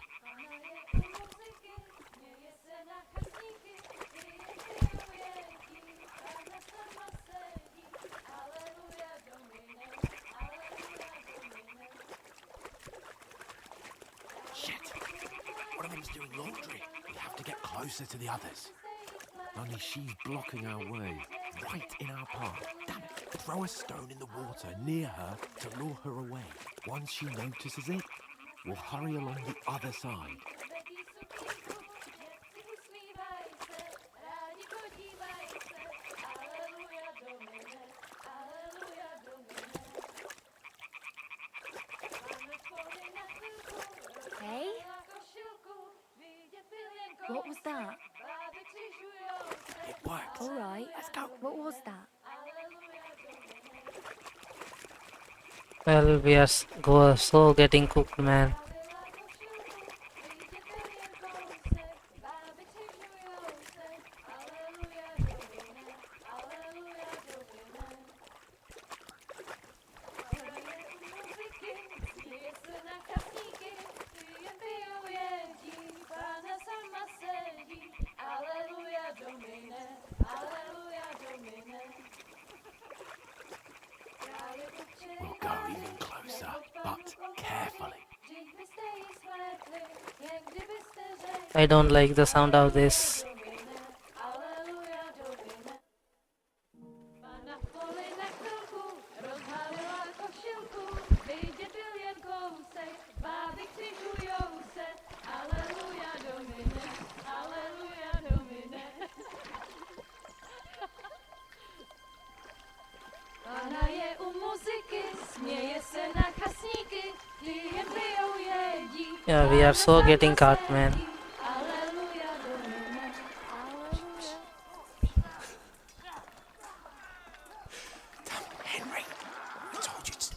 Shit! One of them's doing laundry. We have to get closer to the others. Only she's blocking our way, right in our path. Damn it! Throw a stone in the water near her to lure her away. Once she notices it, we'll hurry along the other side. Hey? What was that? It worked. All right. Let's go. What was that? Well, we are so getting cooked, man. We'll go even closer, but carefully. I don't like the sound of this. Yeah, we are so getting caught, man. Henry, I told you to...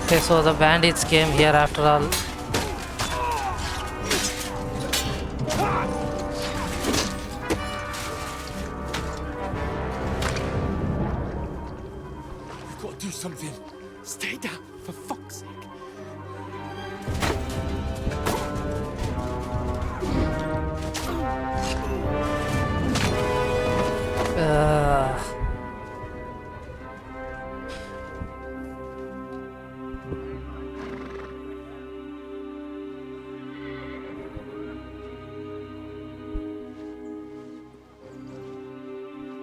Okay, so the bandits came here after all. You've got to do something. Stay down, for fuck's sake.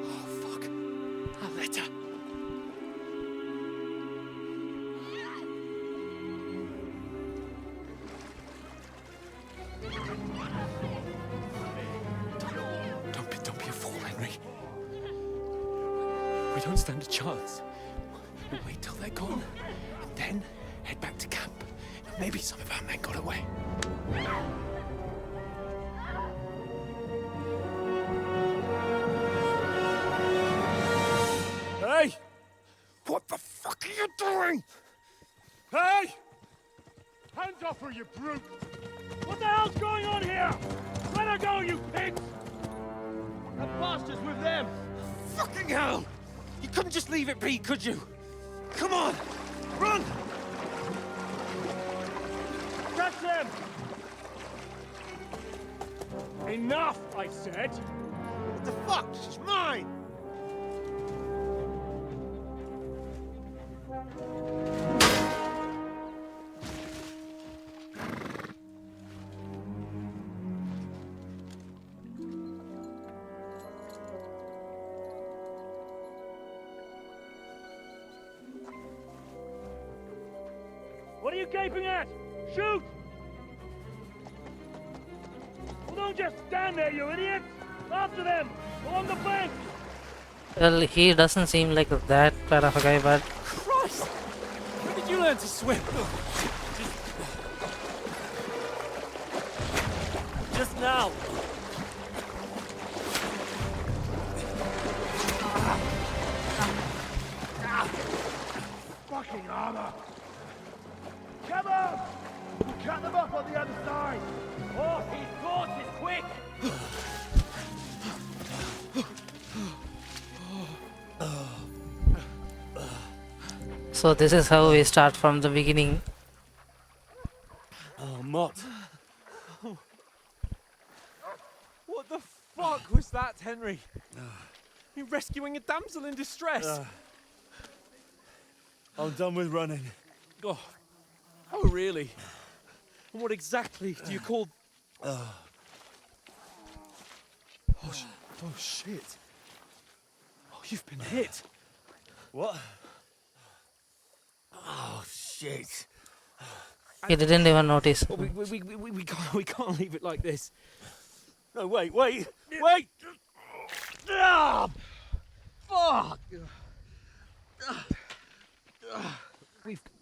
Oh, fuck. A letter. Don't be a fool, Henry. We don't stand a chance. We'll wait till they're gone, and then head back to camp. Maybe some of our men got away. Hey! What the fuck are you doing? Hey! Hands off her, you brute! What the hell's going on here? Let her go, you pigs! That bastard's with them! Fucking hell! You couldn't just leave it be, could you? Come on! Run! Catch them! Enough, I said! What the fuck? She's mine! What are you gaping at? Shoot! Hold on, Don't just stand there, you idiots! After them! Along the bank! Well, he doesn't seem like that bad of a guy, but Christ! When did you learn to swim? Just now! Fucking armor! Come on! We'll cut them up on the other side! Oh, his torch is quick! so this is how we start from the beginning. Oh, Mott. What the fuck was that, Henry? You rescuing a damsel in distress? I'm done with running. Oh, really? And what exactly do you call... Oh, shit. Oh, you've been hit. What? Oh, shit. He didn't even notice. Oh, we can't leave it like this. No, wait! Ah, fuck!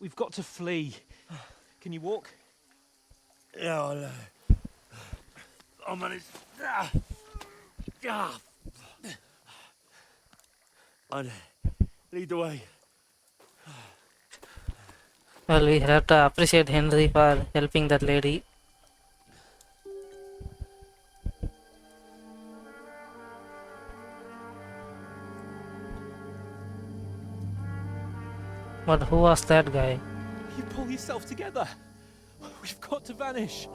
We've got to flee. Can you walk? Yeah, I know. I'll manage. I'd lead the way. Well, we have to appreciate Henry for helping that lady. But who was that guy? You pull yourself together. We've got to vanish.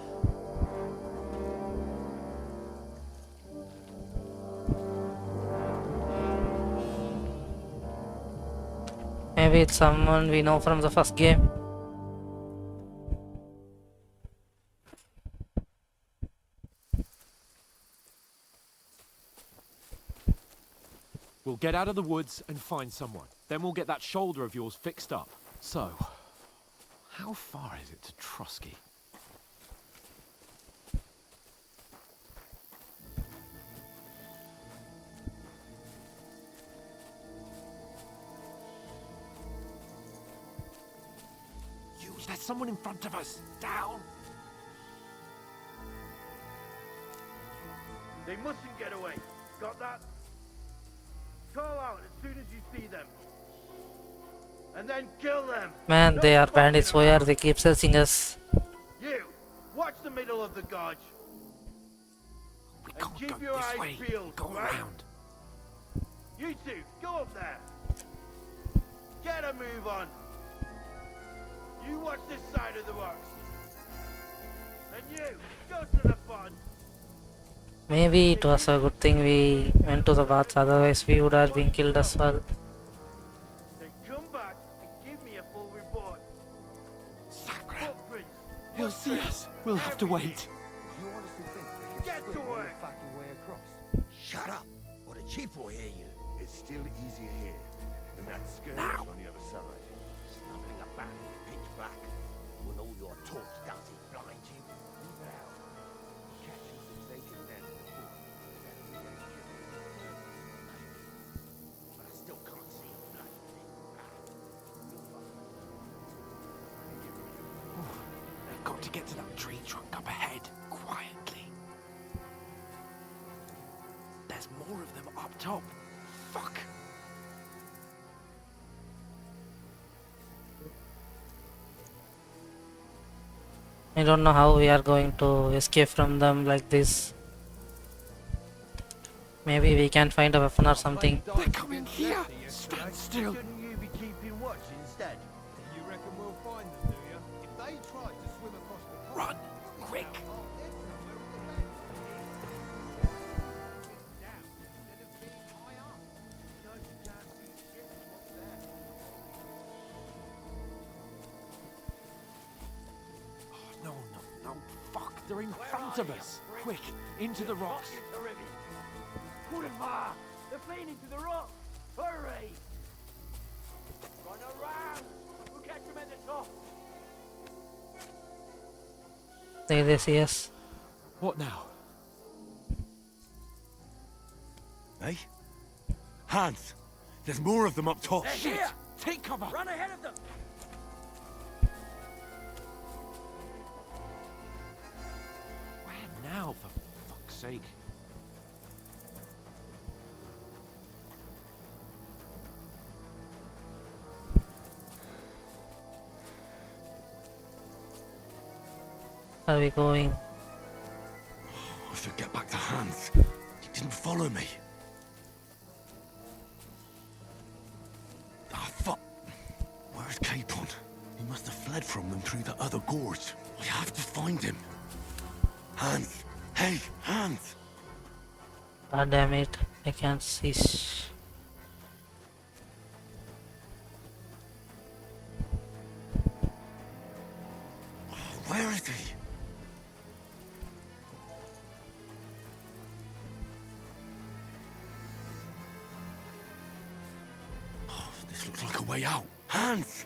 Maybe it's someone we know from the first game. We'll get out of the woods and find someone. Then we'll get that shoulder of yours fixed up. So, how far is it to Trotsky? There's someone in front of us. Down. They mustn't get away. Got that? Call out as soon as you see them. And then kill them. Man, they are bandits. Why are they keep searching us? You, watch the middle of the gorge. We And can't keep go your this eyes way. peeled, Go right? around. You two, go up there. Get a move on. You watch this side of the rocks. And you, go to the pond. Maybe it was a good thing we went to the baths, otherwise we would have been killed as well. Then come back and give me a full report. Sacre. Footprints. He'll see us. We'll have to wait. You honestly think they can Get to swim all work. the fucking way across? Shut up, or the chief will hear you. It's still easier here, and that skirmish Now. on the other side. Snuggling about in pitch black, when all your talk does is blind you. Now, catch us if they can then before. But I still can't see a bloody thing. They've got to get to that tree trunk up ahead, quietly. There's more of them up top. Fuck. I don't know how we are going to escape from them like this. Maybe we can find a weapon or something. They're coming here. Stand still. Shouldn't you be keeping watch instead? You reckon we'll find them, do you? If they tried to swim across the Run, quick. No, fuck. They're in front of us. Quick, into the rocks. Kurva! They're fleeing into the rock! Hurry! Run around! We'll catch them at the top! They see us. What now? Eh? Hans! There's more of them up top! They're here! Take cover! Run ahead of them! Where now, for fuck's sake? Are we going? I should get back to Hans. He didn't follow me. Ah, fuck. Where's Capon? He must have fled from them through the other gorge. I have to find him. Hans! Hey, Hans! God damn it. I can't see. Where is he? Oh, this looks like a way out. Hans!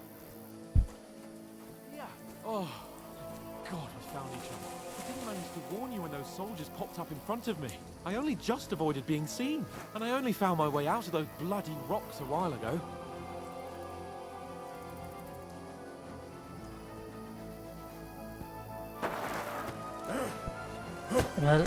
Yeah. Oh, God, we found each other. I didn't manage to warn you when those soldiers popped up in front of me. I only just avoided being seen, and I only found my way out of those bloody rocks a while ago. Well,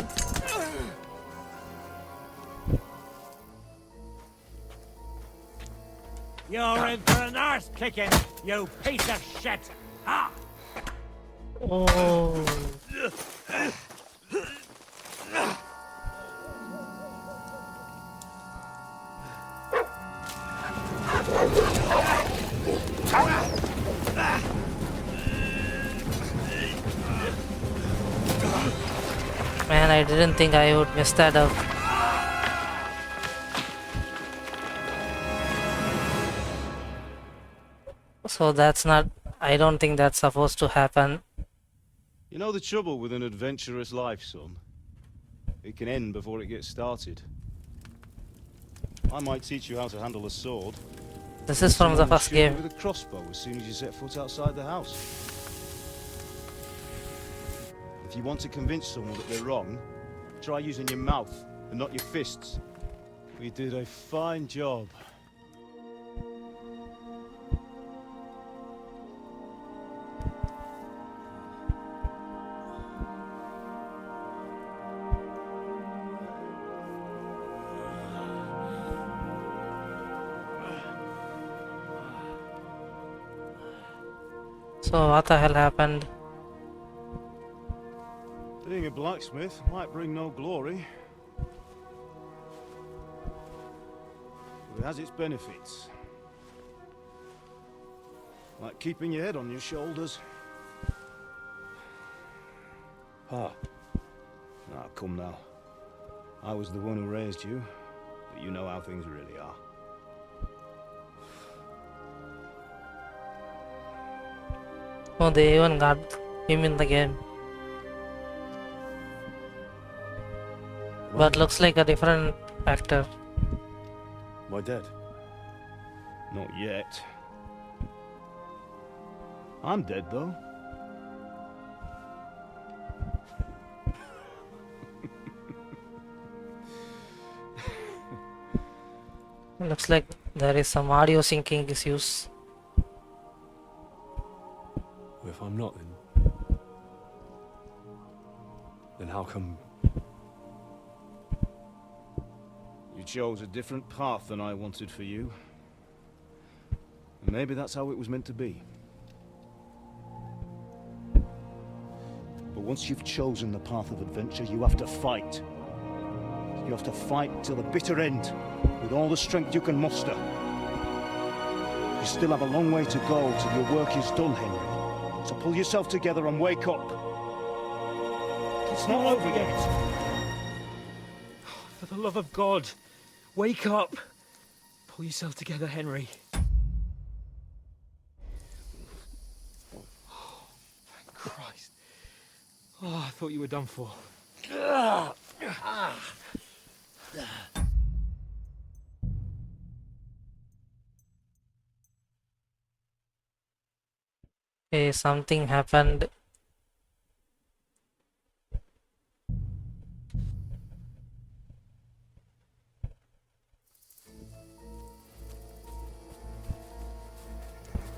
You're in for an arse kicking, you piece of shit! Ah! oh. Man, I didn't think I would mess that up. So that's not, I don't think that's supposed to happen. You know the trouble with an adventurous life, son? It can end before it gets started. I might teach you how to handle a sword. This is from the first Shoot you game. with a crossbow as soon as you set foot outside the house. If you want to convince someone that they're wrong, try using your mouth and not your fists. We did a fine job. So what the hell happened? Being a blacksmith might bring no glory, but it has its benefits. Like keeping your head on your shoulders. Ah. Now, come now. I was the one who raised you, but you know how things really are. Oh, they even got him in the game. But looks like a different actor. Am I dead? Not yet. I'm dead, though. Looks like there is some audio syncing issues. If I'm not, then how come... You chose a different path than I wanted for you. And maybe that's how it was meant to be. But once you've chosen the path of adventure, you have to fight. You have to fight till the bitter end, with all the strength you can muster. You still have a long way to go till your work is done, Henry. So pull yourself together and wake up. It's not over yet. For the love of God, wake up! Pull yourself together, Henry. Oh, thank Christ. Oh, I thought you were done for. Okay, something happened.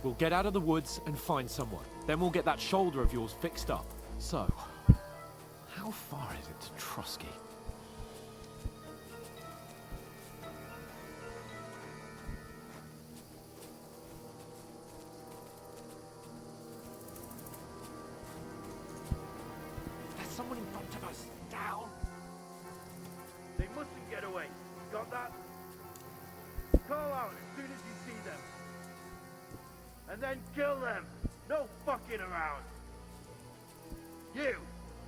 We'll get out of the woods and find someone. Then we'll get that shoulder of yours fixed up. So, how far is it to Trotsky? There's someone in front of us. Down. They mustn't get away. Got that? Call out as soon as you see them. And then kill them. No fucking around. You,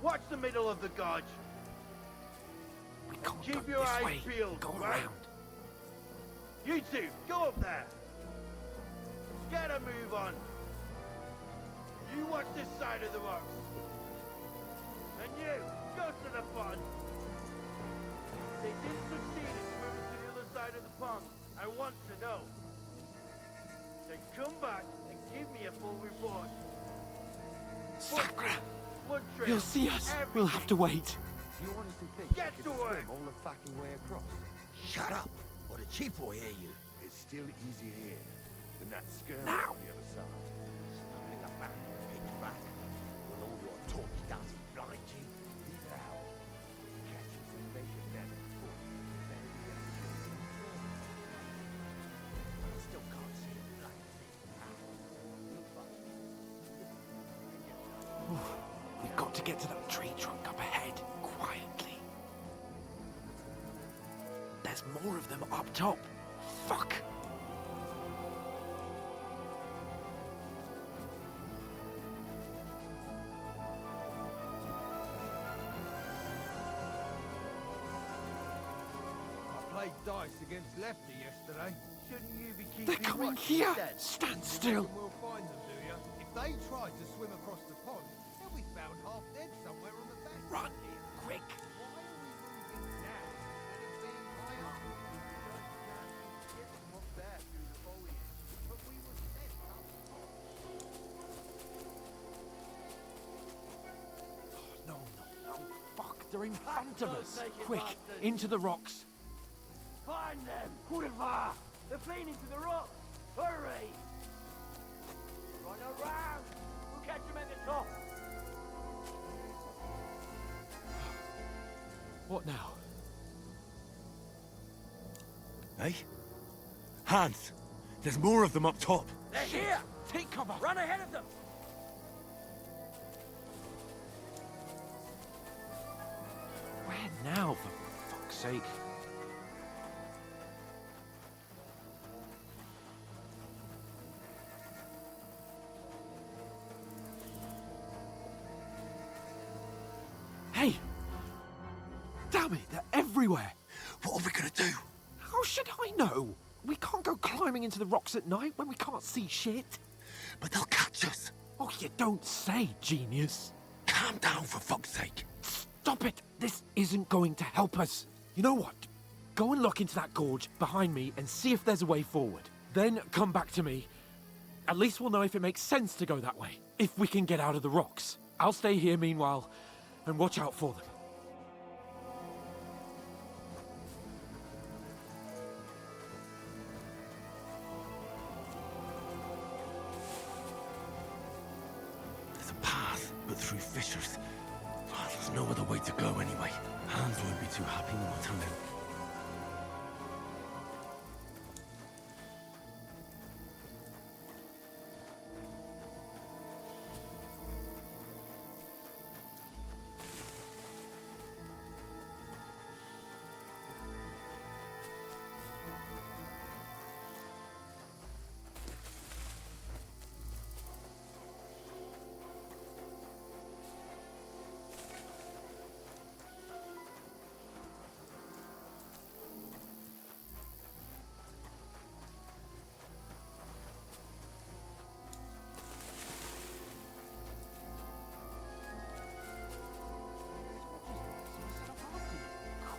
watch the middle of the gorge. We can't Keep go your this eyes way. peeled, Go right? around. You two, go up there. Get a move on. You watch this side of the rocks. And you, go to the pond. They didn't succeed in swimming to the other side of the pond. I want to know. Then come back and give me a full report. Sakra! Blood trail, You'll see us. everything. We'll have to wait. You honestly think Get you to can work. swim all the fucking way across? Shut up, or the chief will hear you. It's still easier here than that skirmish Now. on the other side. Hang up back, pitch back. Will all your talk does blind you? Leave it out. Catch us and make it them before. Then we get to I still can't see a black thing. Look back. We've got to get to that tree trunk up ahead, quietly. There's more of them up top. Fuck! I played dice against Lefty yesterday. Shouldn't you be keeping They're coming watch here! instead? Stand You still! reckon we'll find them, do you? If they tried to swim across the pond, they'll be found half dead somewhere on the bank. Run! Quick! Why are we moving now instead of being high up? Get them up there through the foliage, but we were set up top. No, no, no. Fuck, they're in front of us. Naked Quick, bastards. into the rocks. Find them! Kurva! They're fleeing into the rocks! Hurry! Run around! We'll catch them at the top! What now? Hey? Hans! There's more of them up top! They're here! Take cover! Run ahead of them! Where now, for fuck's sake? Hey! Damn it, they're everywhere! What are we gonna do? How should I know? We can't go climbing into the rocks at night when we can't see shit. But they'll catch us. Oh, you don't say, genius. Calm down, for fuck's sake. Stop it! This isn't going to help us. You know what? Go and look into that gorge behind me and see if there's a way forward. Then come back to me. At least we'll know if it makes sense to go that way. If we can get out of the rocks. I'll stay here meanwhile and watch out for them. There's a path, but through fissures. Oh, there's no other way to go anyway. Hans won't be too happy when I tell him.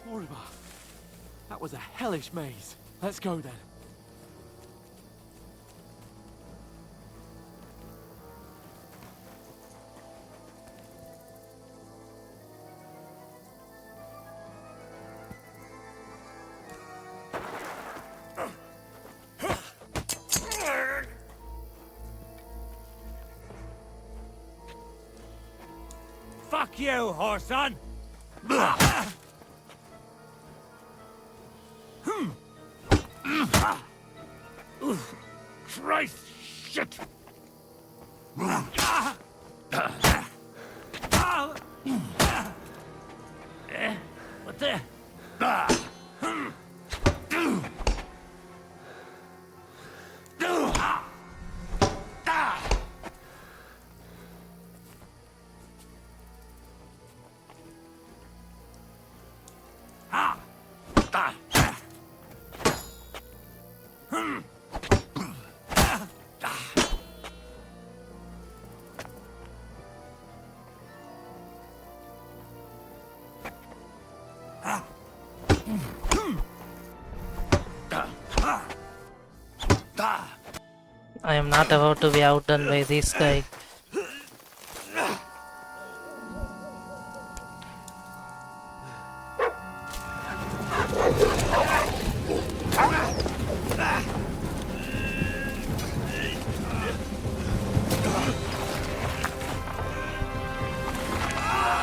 Horrible. That was a hellish maze. Let's go then. you, Horson! Christ! Shit! What the? I am not about to be outdone by this guy.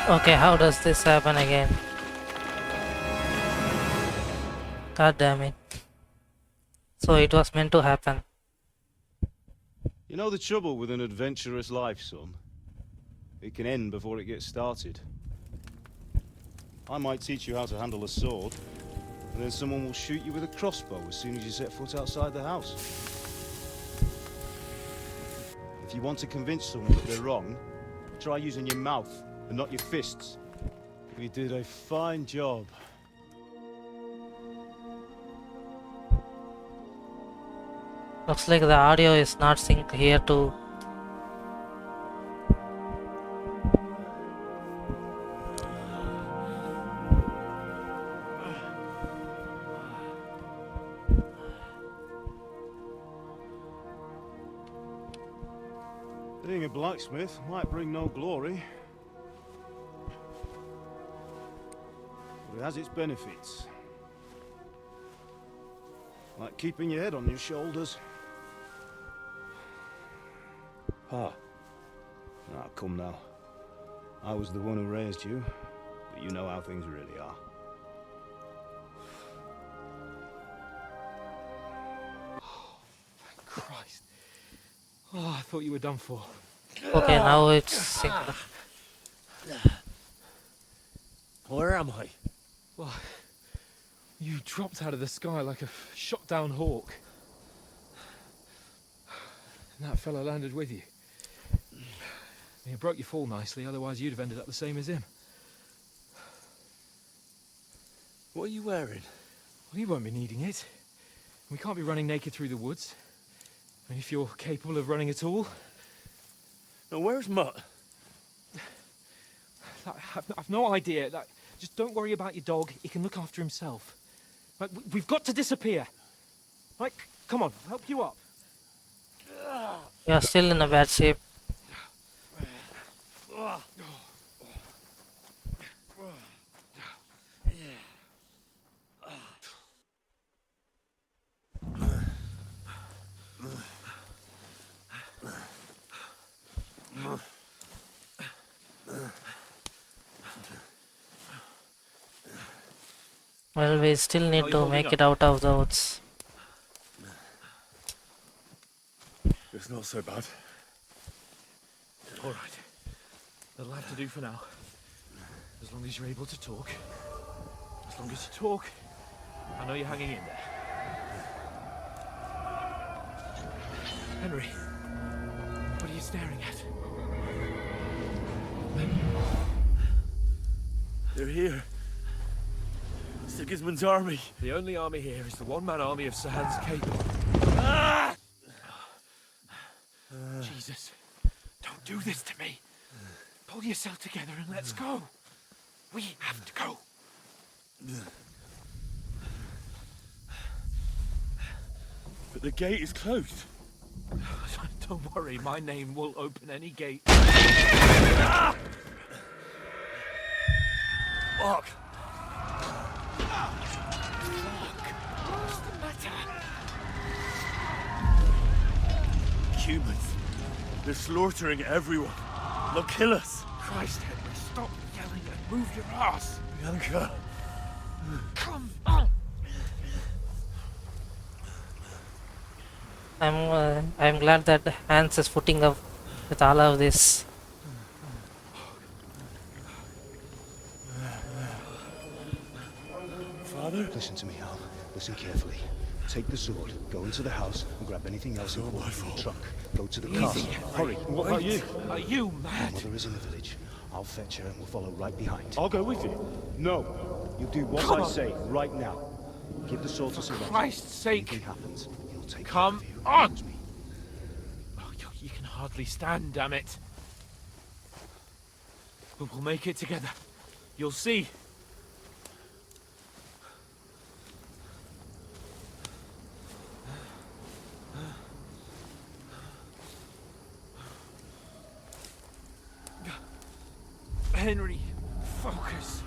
Okay, how does this happen again? God damn it. So it was meant to happen. You know the trouble with an adventurous life, son? It can end before it gets started. I might teach you how to handle a sword, and then someone will shoot you with a crossbow as soon as you set foot outside the house. If you want to convince someone that they're wrong, try using your mouth and not your fists. We did a fine job. Looks like the audio is not synced here too. Being a blacksmith might bring no glory, but it has its benefits. Like keeping your head on your shoulders. Ah, come now. I was the one who raised you, but you know how things really are. Christ. Oh, I thought you were done for. Okay, now it's synced. Where am I? Well, you dropped out of the sky like a shot down hawk. And that fella landed with you. You broke your fall nicely, otherwise you'd have ended up the same as him. What are you wearing? Well, you won't be needing it. We can't be running naked through the woods. And if you're capable of running at all. Now, where's Mutt? I've no idea. Just don't worry about your dog. He can look after himself. Right, we've got to disappear. Right, come on, I'll help you up. You're still in a bad shape. Well, we still need to make it out of the woods. It's not so bad. All right. That'll have to do for now. As long as you're able to talk. As long as you talk, I know you're hanging in there. Henry, what are you staring at? They're here. Sigismund's army. The only army here is the one-man army of Sahan's Cape. Jesus, don't do this to me. Pull yourself together and let's go. We have to go. But the gate is closed. Don't worry, my name will open any gate. Fuck! What's the matter? Humans. They're slaughtering everyone. They'll kill us. Christ, Henry, stop Move your ass! Bianca! Come on! I'm glad that Hans is footing up with all of this. Father? Listen to me, Hal. Listen carefully. Take the sword, go into the house, and grab anything else important from the truck. Go to the castle. Hurry. What about you? Are you mad? My mother is in the village. I'll fetch her and we'll follow right behind. I'll go with you. No. You do what Come I on. say right now. Give the sword to Sir Roger. Christ's sake! Anything happens, he'll take Come care of you. on! Trust me. Oh, you can hardly stand, damn it. But we'll make it together. You'll see. Henry, focus.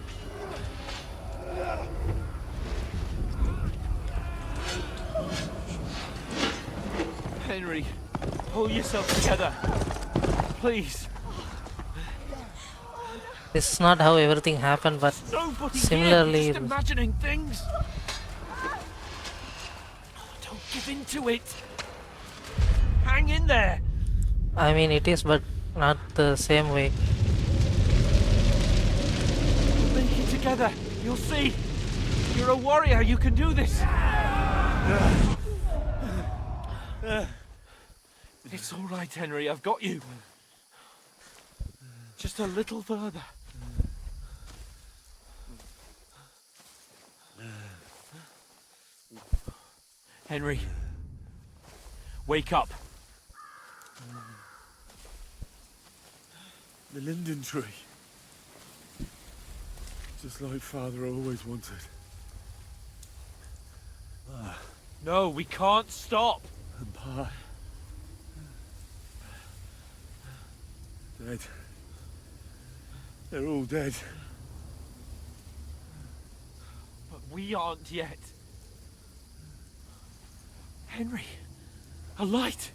Henry, pull yourself together. Please. This is not how everything happened, but Nobody similarly, here. Just imagining things. Don't give in to it. Hang in there. I mean it is, but not the same way. We'll make it together. You'll see. You're a warrior. You can do this. It's all right, Henry. I've got you. Just a little further. Henry, wake up. The linden tree. Just like Father always wanted. No, we can't stop. And Pa. Dead. They're all dead. But we aren't yet. Henry, a light.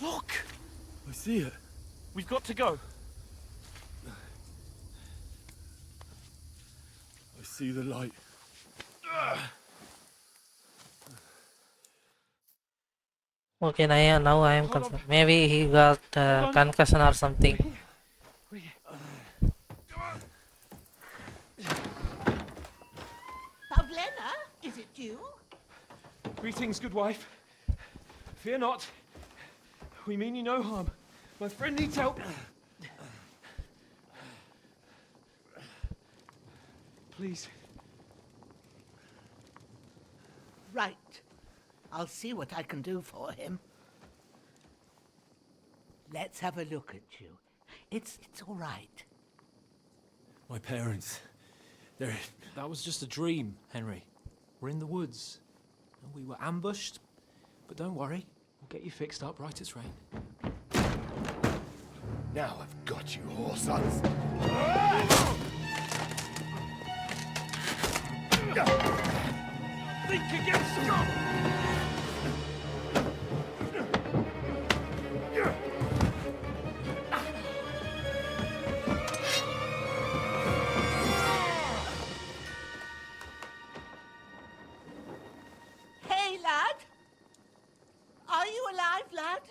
Look. I see it. We've got to go. I see the light. Okay, now I am concerned. Maybe he got concussion or something. Pavlena, is it you? Greetings, good wife. Fear not. We mean you no harm. My friend needs help. Please. Right. I'll see what I can do for him. Let's have a look at you. It's all right. My parents, they're... That was just a dream, Henry. We're in the woods. And we were ambushed. But don't worry, we'll get you fixed up right as rain. Now I've got you, whoresons. Think again, Hey, lad. Are you alive, lad?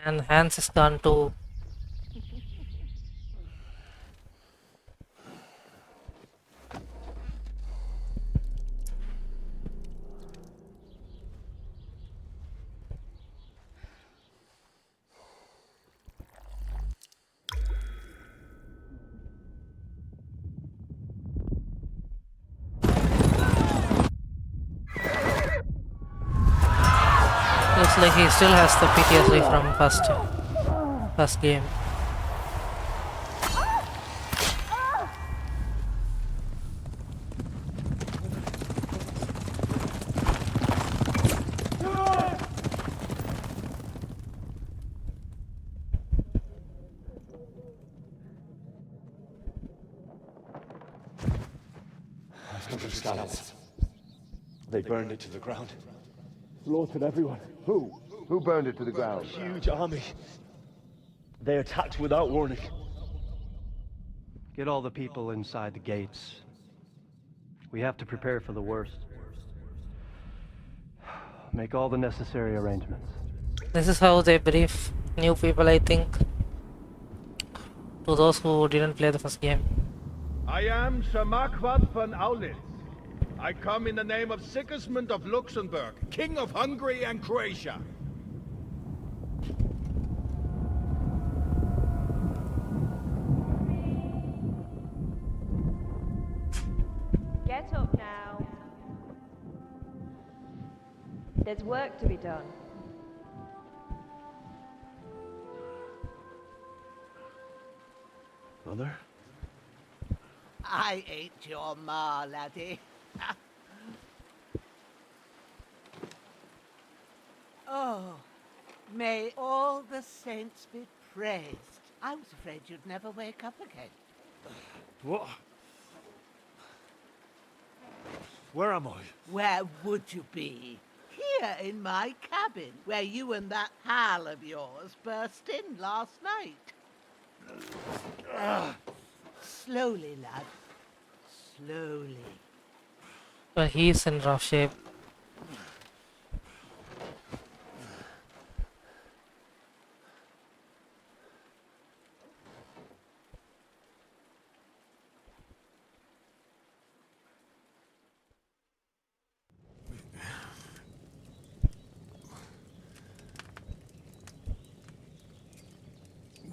And Hans is gone too. Looks like he still has the PTSD from first game. They burned it to the ground. Slaughtered everyone. Who? Who burned it to the ground? Huge army. They attacked without warning. Get all the people inside the gates. We have to prepare for the worst. Make all the necessary arrangements. This is how they brief new people, I think. To those who didn't play the first game. I am Sir Marquardt von Aulitz. I come in the name of Sigismund of Luxembourg, King of Hungary and Croatia. Get up now. There's work to be done. Mother? I ain't your ma, laddie. Oh, may all the saints be praised. I was afraid you'd never wake up again. What? Where am I? Where would you be? Here in my cabin, where you and that pal of yours burst in last night. Slowly, lad. Slowly. Well, he's in rough shape.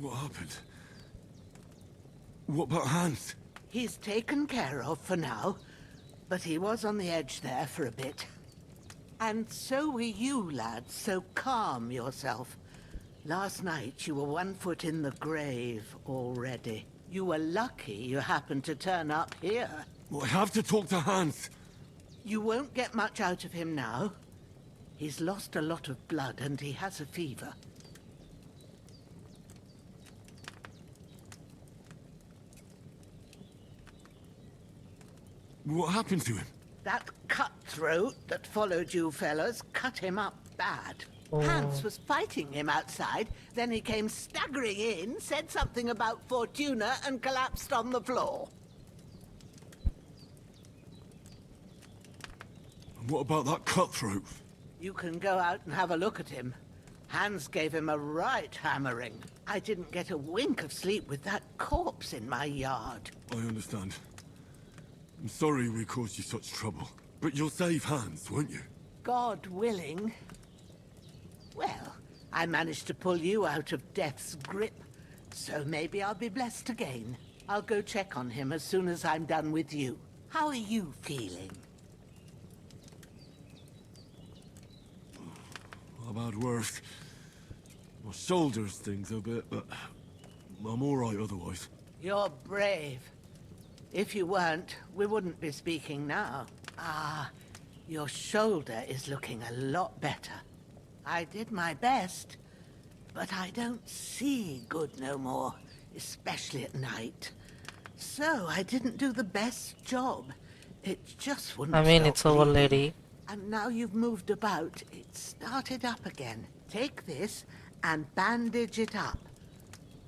What happened? What about Hans? He's taken care of for now, but he was on the edge there for a bit. And so were you, lad, so calm yourself. Last night you were 1 foot in the grave already. You were lucky you happened to turn up here. Well, I have to talk to Hans. You won't get much out of him now. He's lost a lot of blood and he has a fever. What happened to him? That cutthroat that followed you fellas cut him up bad. Hans was fighting him outside, then he came staggering in, said something about Fortuna and collapsed on the floor. And what about that cutthroat? You can go out and have a look at him. Hans gave him a right hammering. I didn't get a wink of sleep with that corpse in my yard. I understand. I'm sorry we caused you such trouble. But you'll save Hans, won't you? God willing. Well, I managed to pull you out of death's grip, so maybe I'll be blessed again. I'll go check on him as soon as I'm done with you. How are you feeling? I've had worse. My shoulders stings a bit, but I'm all right otherwise. You're brave. If you weren't, we wouldn't be speaking now. Ah, your shoulder is looking a lot better. I did my best, but I don't see good no more, especially at night. So I didn't do the best job. It just wouldn't I mean, stop it's over, bleeding. lady. And now you've moved about, it started up again. Take this and bandage it up.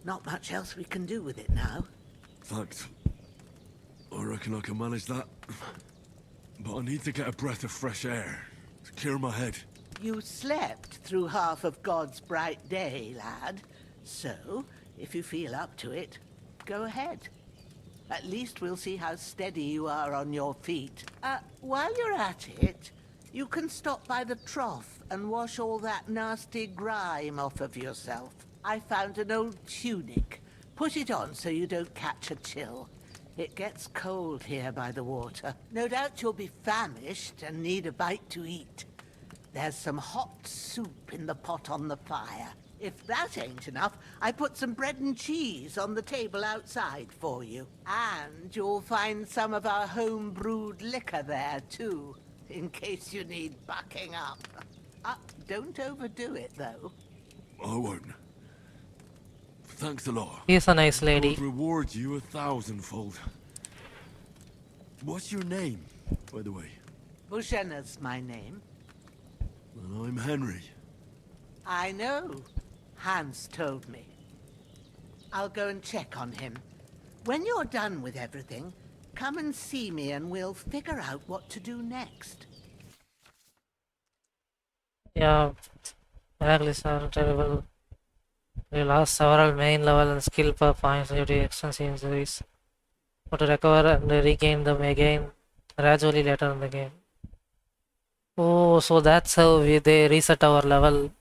Not much else we can do with it now. Thanks. I reckon I can manage that. But I need to get a breath of fresh air to clear my head. You slept through half of God's bright day, lad. So, if you feel up to it, go ahead. At least we'll see how steady you are on your feet. While you're at it, you can stop by the trough and wash all that nasty grime off of yourself. I found an old tunic. Put it on so you don't catch a chill. It gets cold here by the water. No doubt you'll be famished and need a bite to eat. There's some hot soup in the pot on the fire. If that ain't enough, I put some bread and cheese on the table outside for you. And you'll find some of our home-brewed liquor there, too, in case you need bucking up. Don't overdo it, though. I won't. Thanks a lot. She's a nice lady. God reward you 1,000-fold. What's your name, by the way? Bushenna's my name. Well, I'm Henry. I know. Hans told me. I'll go and check on him. When you're done with everything, come and see me and we'll figure out what to do next. Yeah, miracles are terrible. We lost several main level and skill per points due to extensive injuries. But to recover and regain them again gradually later in the game. Oh, so that's how they reset our level.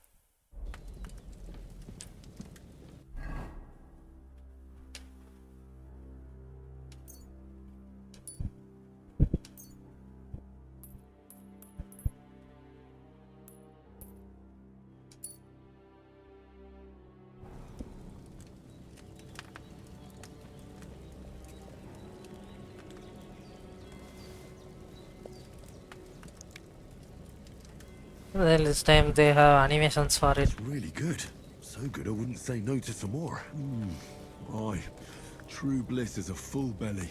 Well, this time they have animations for it. Really good. So good I wouldn't say no to some more. Aye. True bliss is a full belly.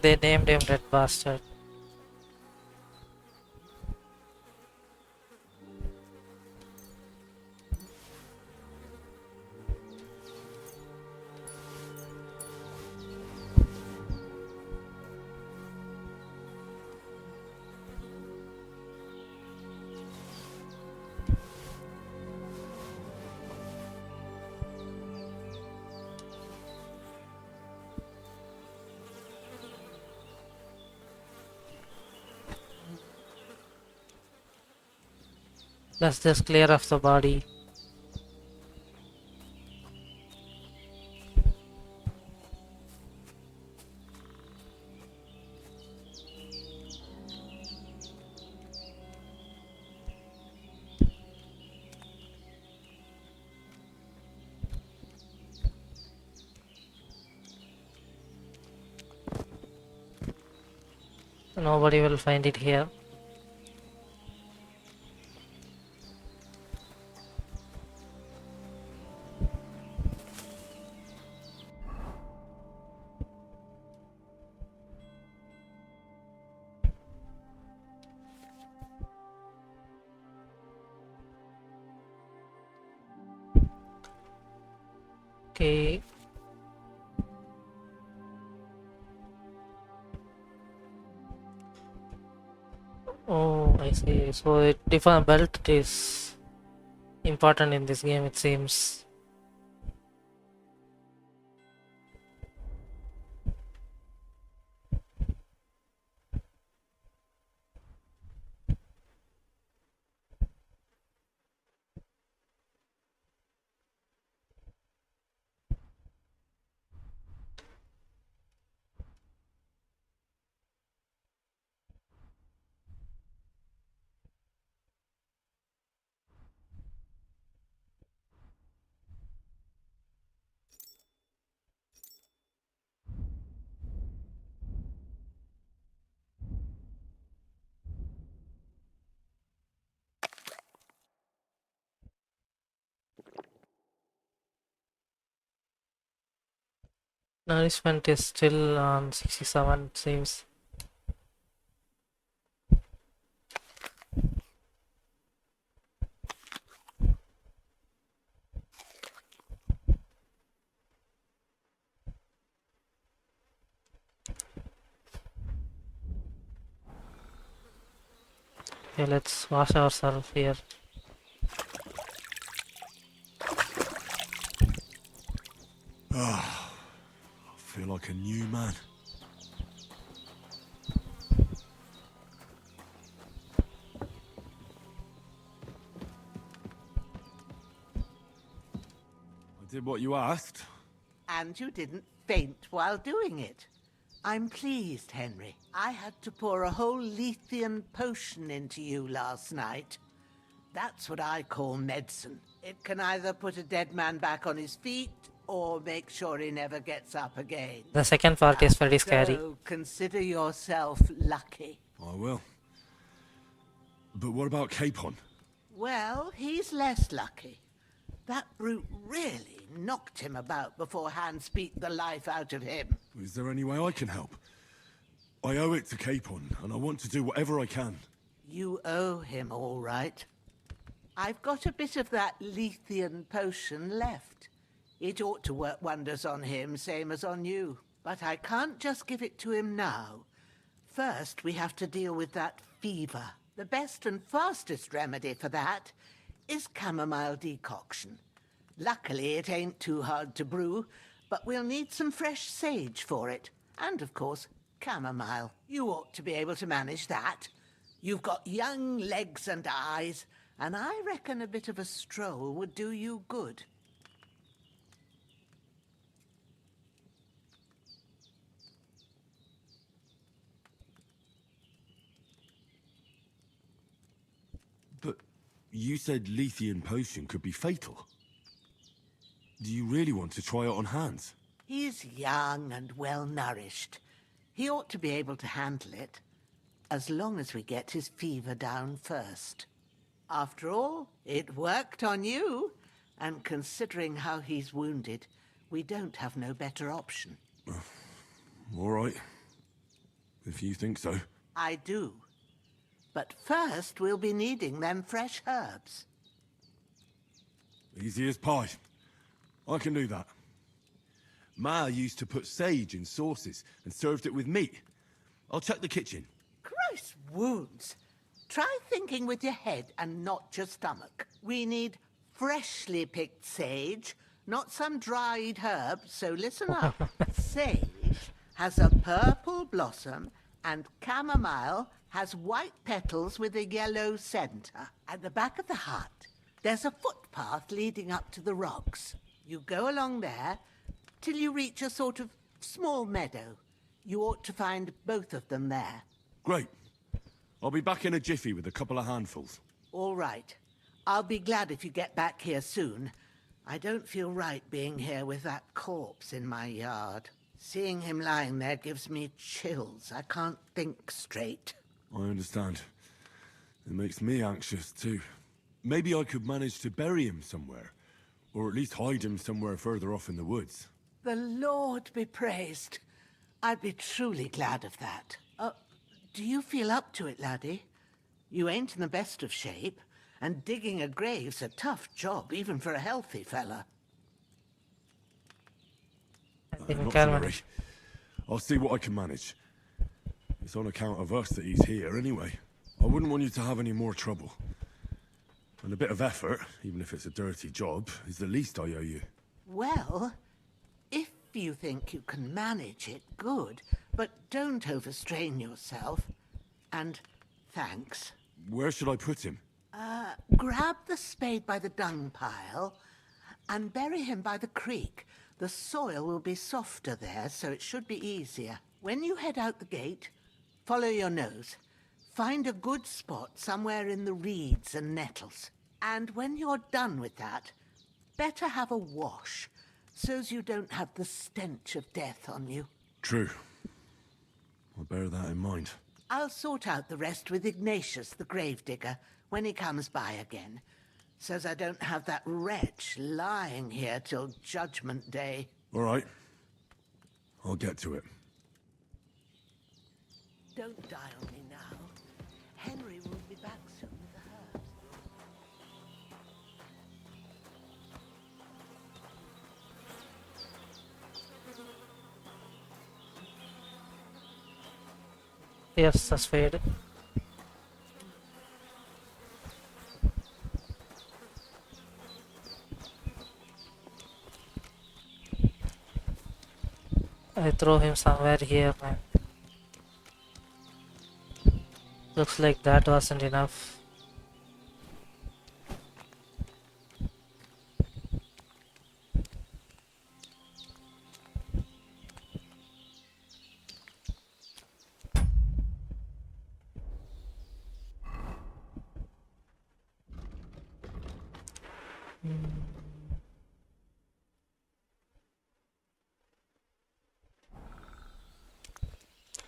They named him Red Bastard. Let's just clear off the body. Nobody will find it here. Okay. Oh, I see. So a different belt is important in this game, it seems. Nourishment is still on 67, it seems. Okay, let's wash ourselves here. Ah, I feel like a new man. I did what you asked. And you didn't faint while doing it. I'm pleased, Henry. I had to pour a whole Lethean potion into you last night. That's what I call medicine. It can either put a dead man back on his feet or make sure he never gets up again. The second part is very scary. So consider yourself lucky. I will. But what about Capon? Well, he's less lucky. That brute really knocked him about before Hans beat the life out of him. Is there any way I can help? I owe it to Capon, and I want to do whatever I can. You owe him, all right. I've got a bit of that Lethean potion left. It ought to work wonders on him, same as on you. But I can't just give it to him now. First, we have to deal with that fever. The best and fastest remedy for that is chamomile decoction. Luckily, it ain't too hard to brew, but we'll need some fresh sage for it. And, of course, chamomile. You ought to be able to manage that. You've got young legs and eyes, and I reckon a bit of a stroll would do you good. But you said Lethean potion could be fatal. Do you really want to try it on Hans? He's young and well-nourished. He ought to be able to handle it, as long as we get his fever down first. After all, it worked on you, and considering how he's wounded, we don't have no better option. All right. If you think so. I do. But first, we'll be needing them fresh herbs. Easy as pie. I can do that. Ma used to put sage in sauces and served it with meat. I'll check the kitchen. Christ wounds! Try thinking with your head and not your stomach. We need freshly picked sage, not some dried herb, so listen up. Sage has a purple blossom and chamomile has white petals with a yellow center. At the back of the hut, there's a footpath leading up to the rocks. You go along there till you reach a sort of small meadow. You ought to find both of them there. Great. I'll be back in a jiffy with a couple of handfuls. All right. I'll be glad if you get back here soon. I don't feel right being here with that corpse in my yard. Seeing him lying there gives me chills. I can't think straight. I understand. It makes me anxious too. Maybe I could manage to bury him somewhere. Or at least hide him somewhere further off in the woods. The Lord be praised. I'd be truly glad of that. Do you feel up to it, laddie? You ain't in the best of shape, and digging a grave's a tough job, even for a healthy fella. Not to worry. I'll see what I can manage. It's on account of us that he's here anyway. I wouldn't want you to have any more trouble. And a bit of effort, even if it's a dirty job, is the least I owe you. Well, if you think you can manage it, good. But don't overstrain yourself. And thanks. Where should I put him? Grab the spade by the dung pile and bury him by the creek. The soil will be softer there, so it should be easier. When you head out the gate, follow your nose. Find a good spot somewhere in the reeds and nettles. And when you're done with that, better have a wash, so's you don't have the stench of death on you. True. I'll bear that in mind. I'll sort out the rest with Ignatius, the gravedigger, when he comes by again, so's I don't have that wretch lying here till Judgment Day. All right. I'll get to it. Don't die on me now. Henry will be back soon with the herbs. Yes, that's fade. I throw him somewhere here, man. Looks like that wasn't enough.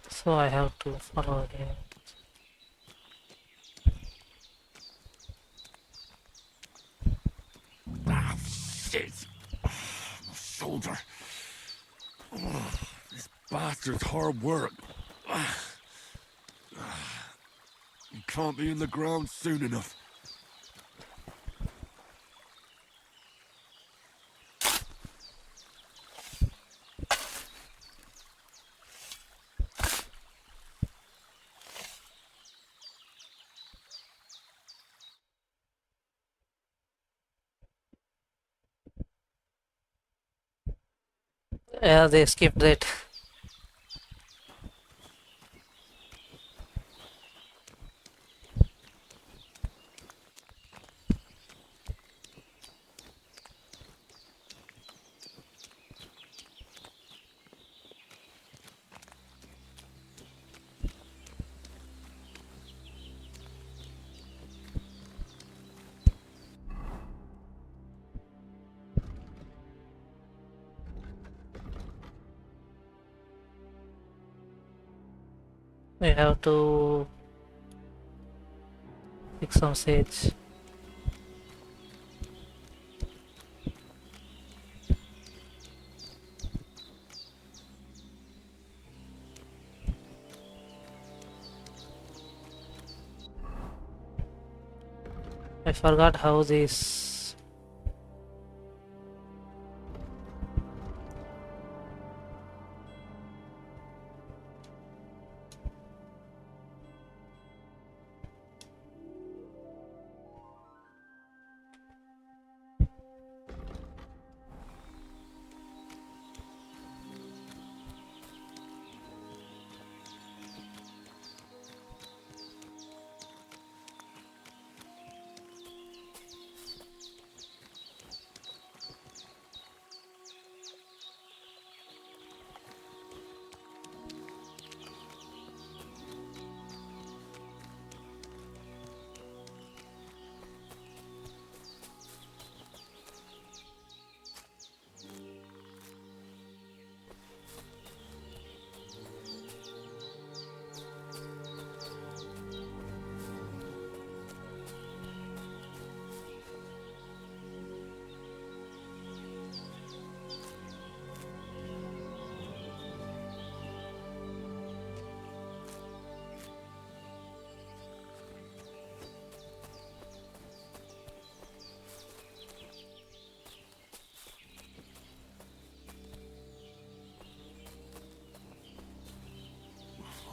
So I have to follow again. Ah, shit! My shoulder. This bastard's hard work. You can't be in the ground soon enough. Yeah, they skipped it. We have to pick some sage. I forgot how this.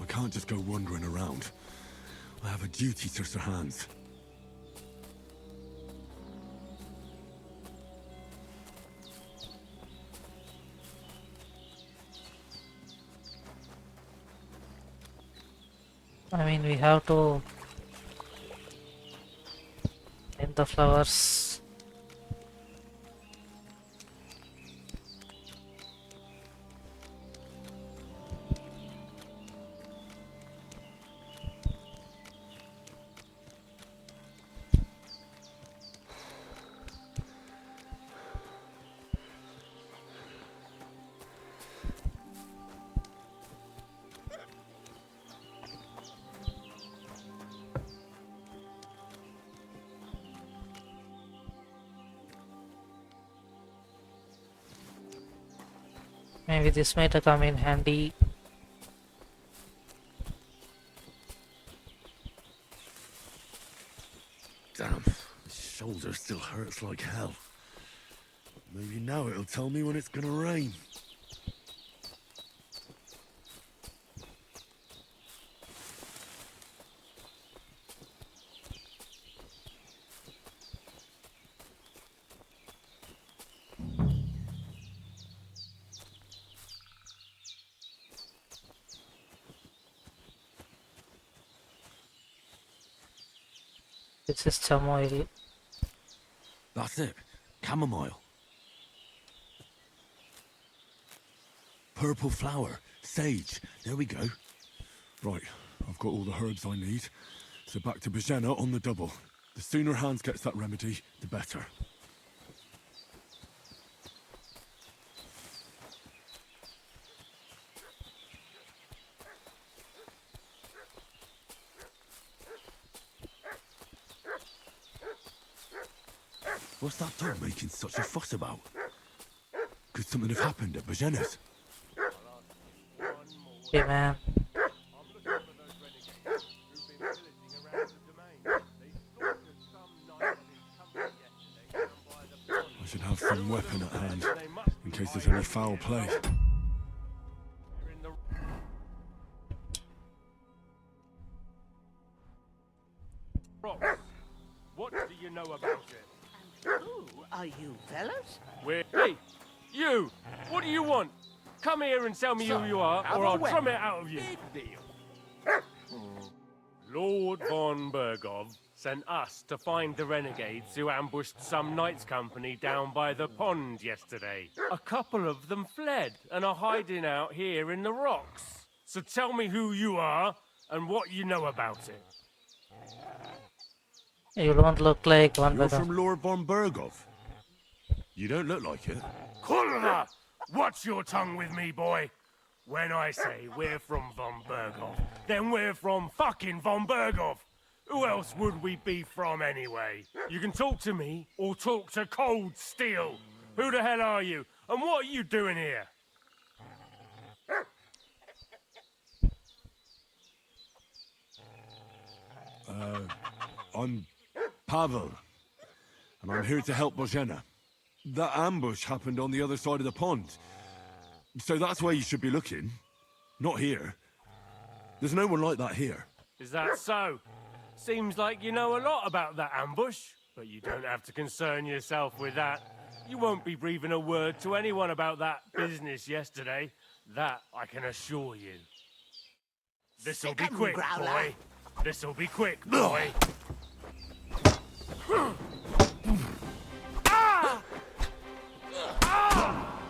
I can't just go wandering around. I have a duty to Sir Hans. I mean, we have to plant the flowers. Maybe this might come in handy. Damn, my shoulder still hurts like hell. Maybe now it'll tell me when it's gonna rain. This is chamoil. That's it. Chamomile. Purple flower. Sage. There we go. Right, I've got all the herbs I need. So back to Bajena on the double. The sooner Hans gets that remedy, the better. What's that dog making such a fuss about? Could something have happened at Bajena's? Okay, man. I should have some weapon at hand, in case there's any foul play. What do you know about it? Who are you, fellas? Hey, you! What do you want? Come here and tell me who you are, or I'll drum it out of you. Lord von Bergov sent us to find the renegades who ambushed some knights' company down by the pond yesterday. A couple of them fled and are hiding out here in the rocks. So tell me who you are and what you know about it. You don't look like one You're better. from Lord von Bergov. You don't look like it. Kurva! Watch your tongue with me, boy. When I say we're from von Bergov, then we're from fucking von Bergov. Who else would we be from anyway? You can talk to me or talk to Cold Steel. Who the hell are you? And what are you doing here? I'm Pavel, and I'm here to help Bozhena. That ambush happened on the other side of the pond. So that's where you should be looking. Not here. There's no one like that here. Is that so? Seems like you know a lot about that ambush, but you don't have to concern yourself with that. You won't be breathing a word to anyone about that business yesterday. That I can assure you. This'll be quick, boy. This'll be quick, boy.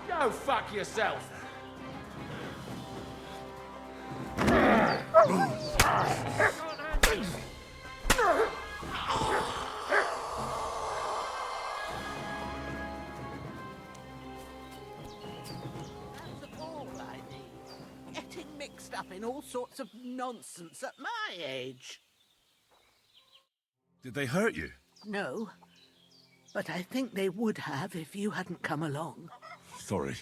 Go fuck yourself. That's all I need. Getting mixed up in all sorts of nonsense at my age. Did they hurt you? No, but I think they would have if you hadn't come along. Sorry.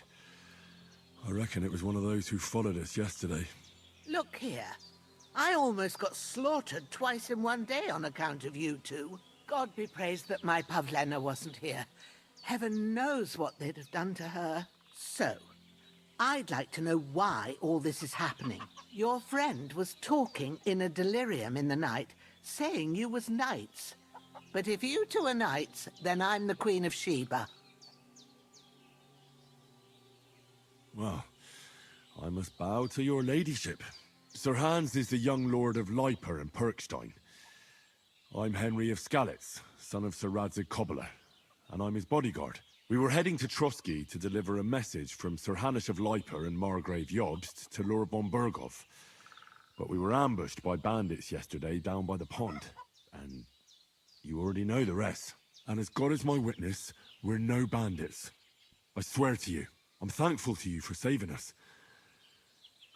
I reckon it was one of those who followed us yesterday. Look here. I almost got slaughtered twice in one day on account of you two. God be praised that my Pavlena wasn't here. Heaven knows what they'd have done to her. So, I'd like to know why all this is happening. Your friend was talking in a delirium in the night, saying you was knights. But if you two are knights, then I'm the Queen of Sheba. Well, I must bow to your ladyship. Sir Hans is the young lord of Leiper and Perkstein. I'm Henry of Skalitz, son of Sir RAZER Cobbler, and I'm his bodyguard. We were heading to Trotsky to deliver a message from Sir Hanush of Leiper and Margrave Jobst to Lord von Bergov. But we were ambushed by bandits yesterday down by the pond, and you already know the rest. And as God is my witness, we're no bandits. I swear to you, I'm thankful to you for saving us.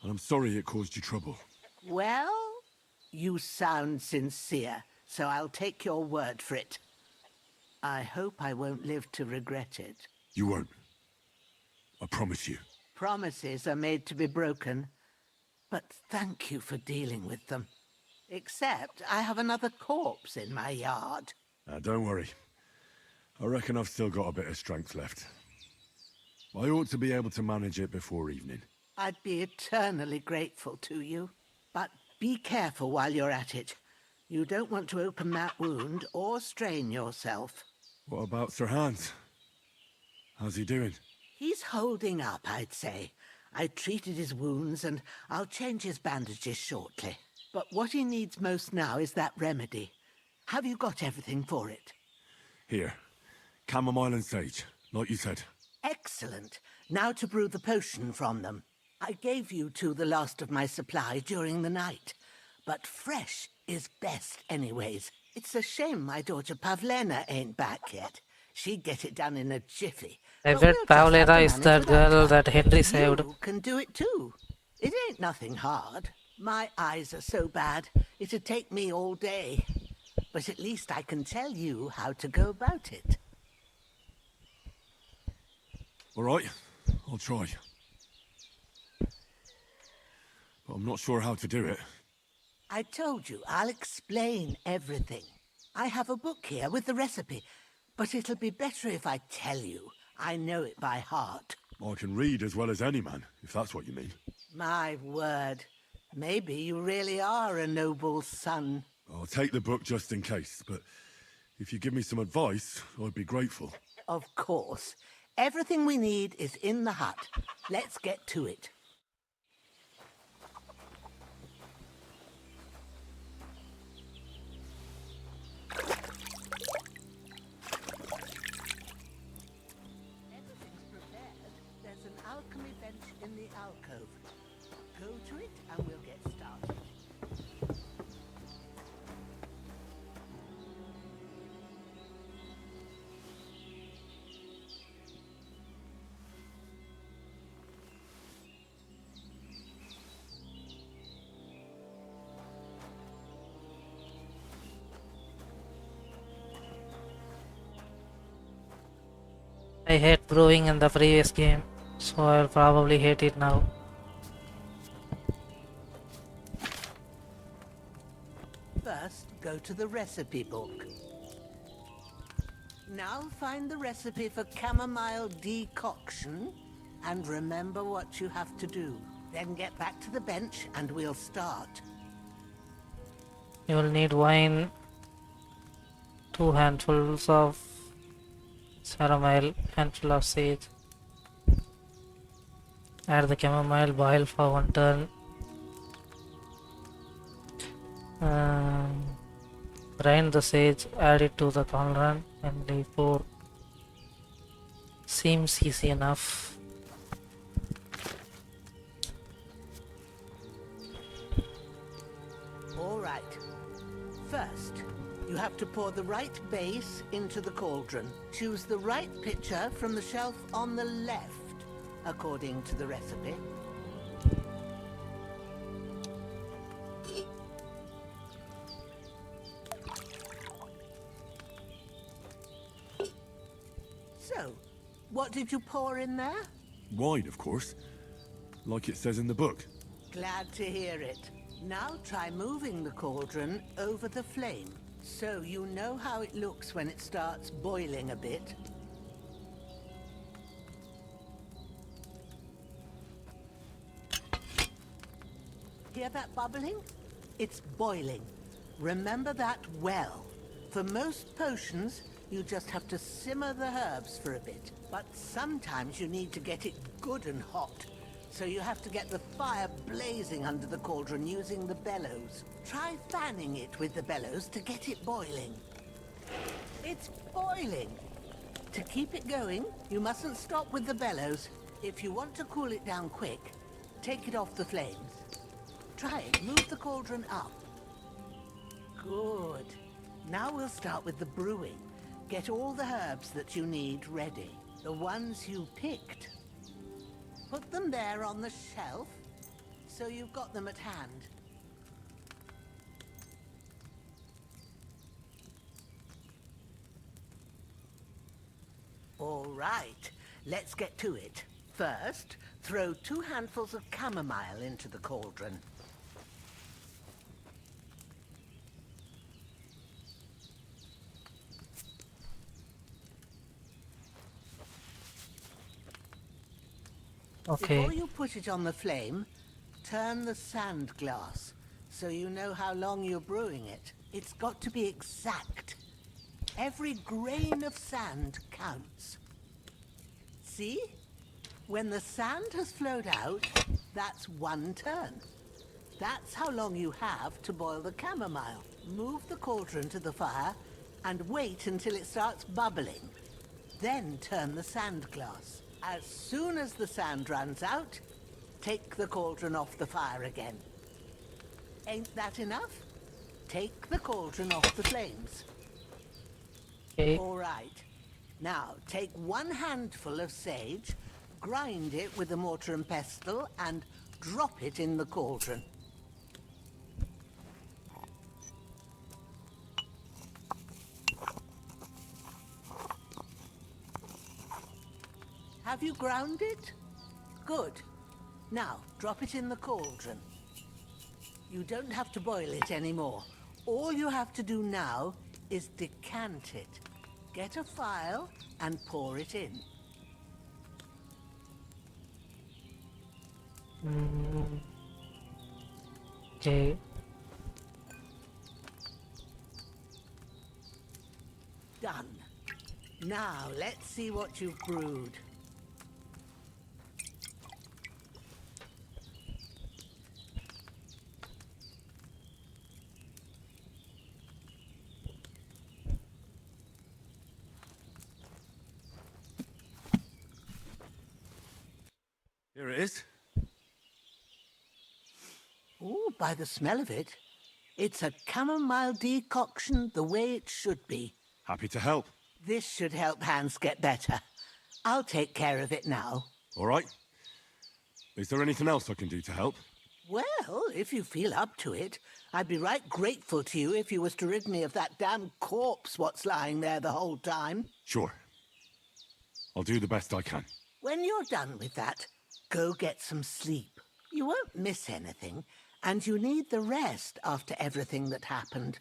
And I'm sorry it caused you trouble. Well, you sound sincere, so I'll take your word for it. I hope I won't live to regret it. You won't. I promise you. Promises are made to be broken, but thank you for dealing with them. Except I have another corpse in my yard. Don't worry. I reckon I've still got a bit of strength left. I ought to be able to manage it before evening. I'd be eternally grateful to you. But be careful while you're at it. You don't want to open that wound or strain yourself. What about Sir Hans? How's he doing? He's holding up, I'd say. I treated his wounds and I'll change his bandages shortly. But what he needs most now is that remedy. Have you got everything for it? Here. Chamomile and sage, like you said. Excellent. Now to brew the potion from them. I gave you two the last of my supply during the night. But fresh is best anyways. It's a shame my daughter Pavlena ain't back yet. She'd get it done in a jiffy. I But bet we'll just have to Pavlena is manage that without girl her. that Henry saved. You can do it too. It ain't nothing hard. My eyes are so bad, it'd take me all day. But at least I can tell you how to go about it. All right, I'll try. But I'm not sure how to do it. I told you, I'll explain everything. I have a book here with the recipe, but it'll be better if I tell you. I know it by heart. I can read as well as any man, if that's what you mean. My word. Maybe you really are a noble son. I'll take the book just in case, but if you give me some advice, I'd be grateful. Of course. Everything we need is in the hut. Let's get to it. Everything's prepared. There's an alchemy bench in the alcove. Go to it and we'll get started. I hate brewing in the previous game, so I'll probably hate it now. First, go to the recipe book. Now find the recipe for chamomile decoction and remember what you have to do. Then get back to the bench and we'll start. You will need wine, 2 handfuls of chamomile, handful of sage. Add the chamomile, boil for 1 turn. Grind the sage, add it to the cauldron and leave pour. Seems easy enough. All right. First, you have to pour the right base into the cauldron. Choose the right pitcher from the shelf on the left, according to the recipe. So, what did you pour in there? Wine, of course. Like it says in the book. Glad to hear it. Now try moving the cauldron over the flame, so you know how it looks when it starts boiling a bit. Hear that bubbling? It's boiling. Remember that well. For most potions, you just have to simmer the herbs for a bit. But sometimes you need to get it good and hot. So you have to get the fire blazing under the cauldron using the bellows. Try fanning it with the bellows to get it boiling. It's boiling! To keep it going, you mustn't stop with the bellows. If you want to cool it down quick, take it off the flames. Try it. Move the cauldron up. Good. Now we'll start with the brewing. Get all the herbs that you need ready. The ones you picked. Put them there on the shelf, so you've got them at hand. All right, let's get to it. First, throw 2 handfuls of chamomile into the cauldron. Okay. Before you put it on the flame, turn the sand glass so you know how long you're brewing it. It's got to be exact. Every grain of sand counts. See? When the sand has flowed out, that's 1 turn. That's how long you have to boil the chamomile. Move the cauldron to the fire and wait until it starts bubbling. Then turn the sand glass. As soon as the sand runs out, take the cauldron off the fire again. Ain't that enough? Take the cauldron off the flames. Okay. All right. Now, take 1 handful of sage, grind it with a mortar and pestle, and drop it in the cauldron. Have you ground it? Good. Now, drop it in the cauldron. You don't have to boil it anymore. All you have to do now is decant it. Get a phial and pour it in. Okay. Done. Now, let's see what you've brewed. Here it is. Ooh, by the smell of it, it's a chamomile decoction the way it should be. Happy to help. This should help Hans get better. I'll take care of it now. All right. Is there anything else I can do to help? Well, if you feel up to it, I'd be right grateful to you if you was to rid me of that damn corpse what's lying there the whole time. Sure. I'll do the best I can. When you're done with that, go get some sleep. You won't miss anything, and you need the rest after everything that happened.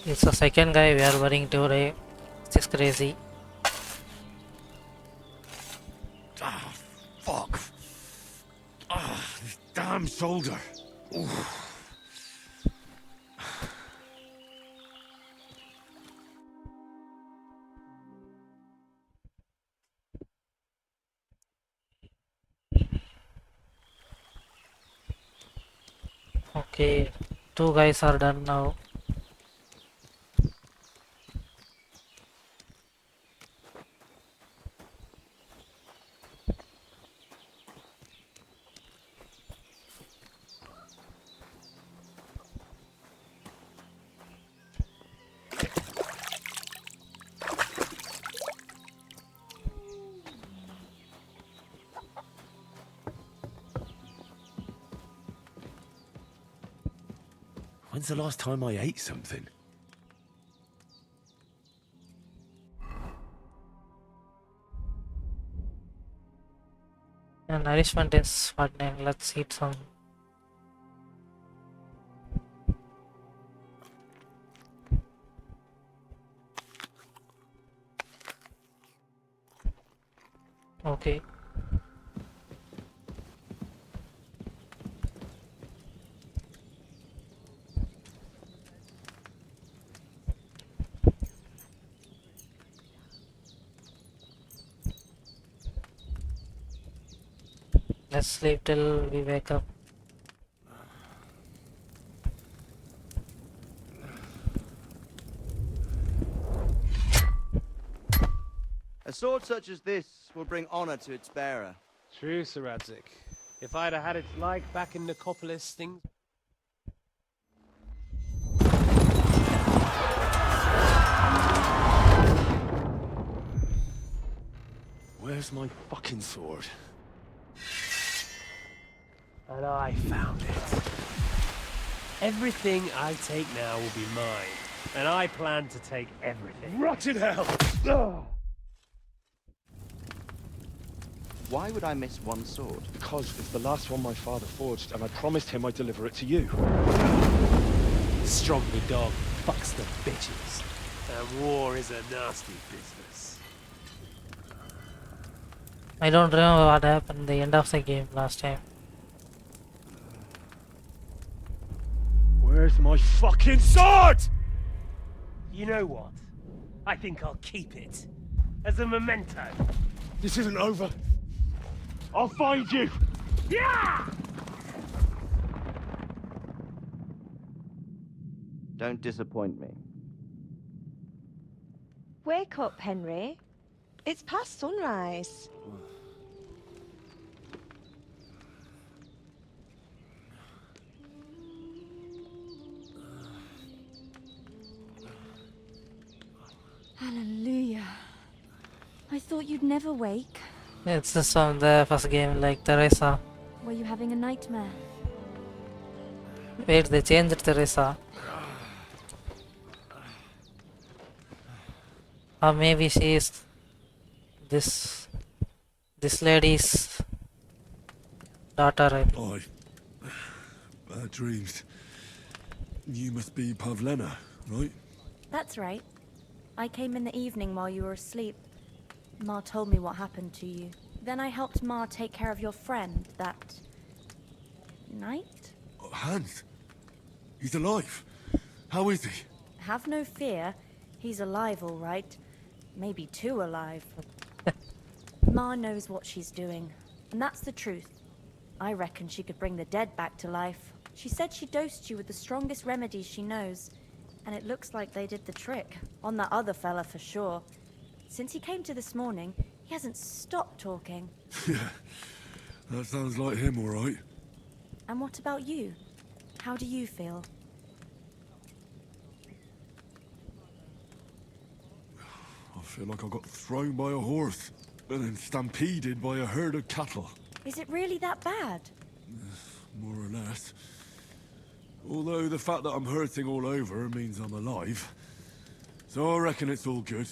It's the second guy we are worrying today. It's just crazy. Ah, fuck. Ah, this damn shoulder. Oof. Okay, two guys are done now. When's the last time I ate something? And nourishment is 49. Let's eat some. Okay. Let's sleep till we wake up. A sword such as this will bring honor to its bearer. True, Sir Radzik. If I'd have had its like back in Nicopolis, things... Where's my fucking sword? And I found it. Everything I take now will be mine. And I plan to take everything. Rotted hell! Oh. Why would I miss one sword? Because it's the last one my father forged, and I promised him I'd deliver it to you. Strong the dog fucks the bitches. And war is a nasty business. I don't remember what happened at the end of the game last time. Where's Where's my fucking sword? You know what? I think I'll keep it. As a memento. This isn't over. I'll find you. Yeah! Don't disappoint me. Wake up, Henry. It's past sunrise. Hallelujah. I thought you'd never wake. It's the song, the first game, like Teresa. Were you having a nightmare? Wait, they changed Teresa. Or maybe she is this lady's daughter. Bad dreams. You must be Pavlena, right? That's right. I came in the evening while you were asleep. Ma told me what happened to you. Then I helped Ma take care of your friend that night? Hans? He's alive. How is he? Have no fear. He's alive, all right. Maybe too alive. Ma knows what she's doing. And that's the truth. I reckon she could bring the dead back to life. She said she dosed you with the strongest remedies she knows. And it looks like they did the trick. On that other fella for sure. Since he came to this morning, he hasn't stopped talking. Yeah, that sounds like him, all right. And what about you? How do you feel? I feel like I got thrown by a horse and then stampeded by a herd of cattle. Is it really that bad? More or less. Although the fact that I'm hurting all over means I'm alive. So I reckon it's all good.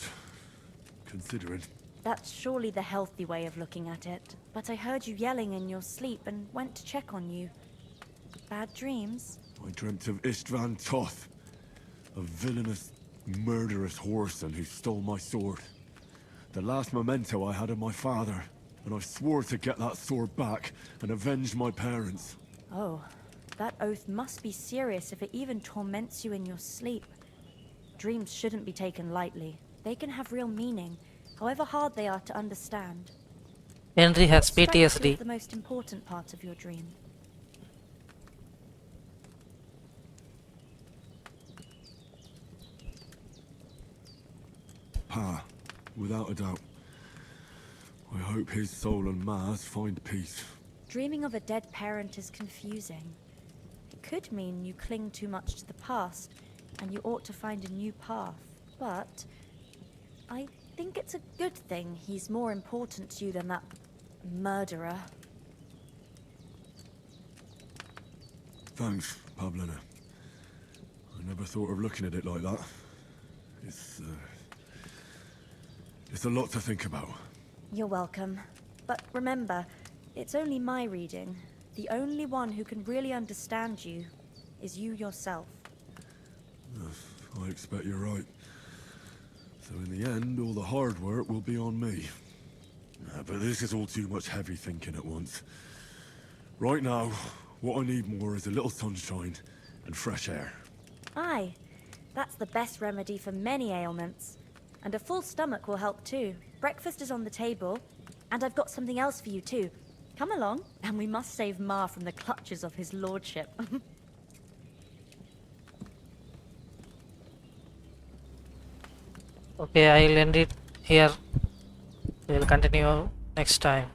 Considering. That's surely the healthy way of looking at it. But I heard you yelling in your sleep and went to check on you. Bad dreams? I dreamt of Istvan Toth, a villainous, murderous whoreson who stole my sword. The last memento I had of my father, and I swore to get that sword back and avenge my parents. Oh, that oath must be serious if it even torments you in your sleep. Dreams shouldn't be taken lightly. They can have real meaning, however hard they are to understand. Henry has What strikes you as PTSD. the most important part of your dream? Pa, without a doubt. I hope his soul and Ma's find peace. Dreaming of a dead parent is confusing. It could mean you cling too much to the past, and you ought to find a new path. But I think it's a good thing he's more important to you than that murderer. Thanks, Pavlena. I never thought of looking at it like that. It's a lot to think about. You're welcome. But remember, it's only my reading. The only one who can really understand you is you yourself. I expect you're right. So in the end, all the hard work will be on me. But this is all too much heavy thinking at once. Right now, what I need more is a little sunshine and fresh air. Aye, that's the best remedy for many ailments. And a full stomach will help too. Breakfast is on the table, and I've got something else for you too. Come along, and we must save Ma from the clutches of his lordship. Okay, I'll end it here. We'll continue next time.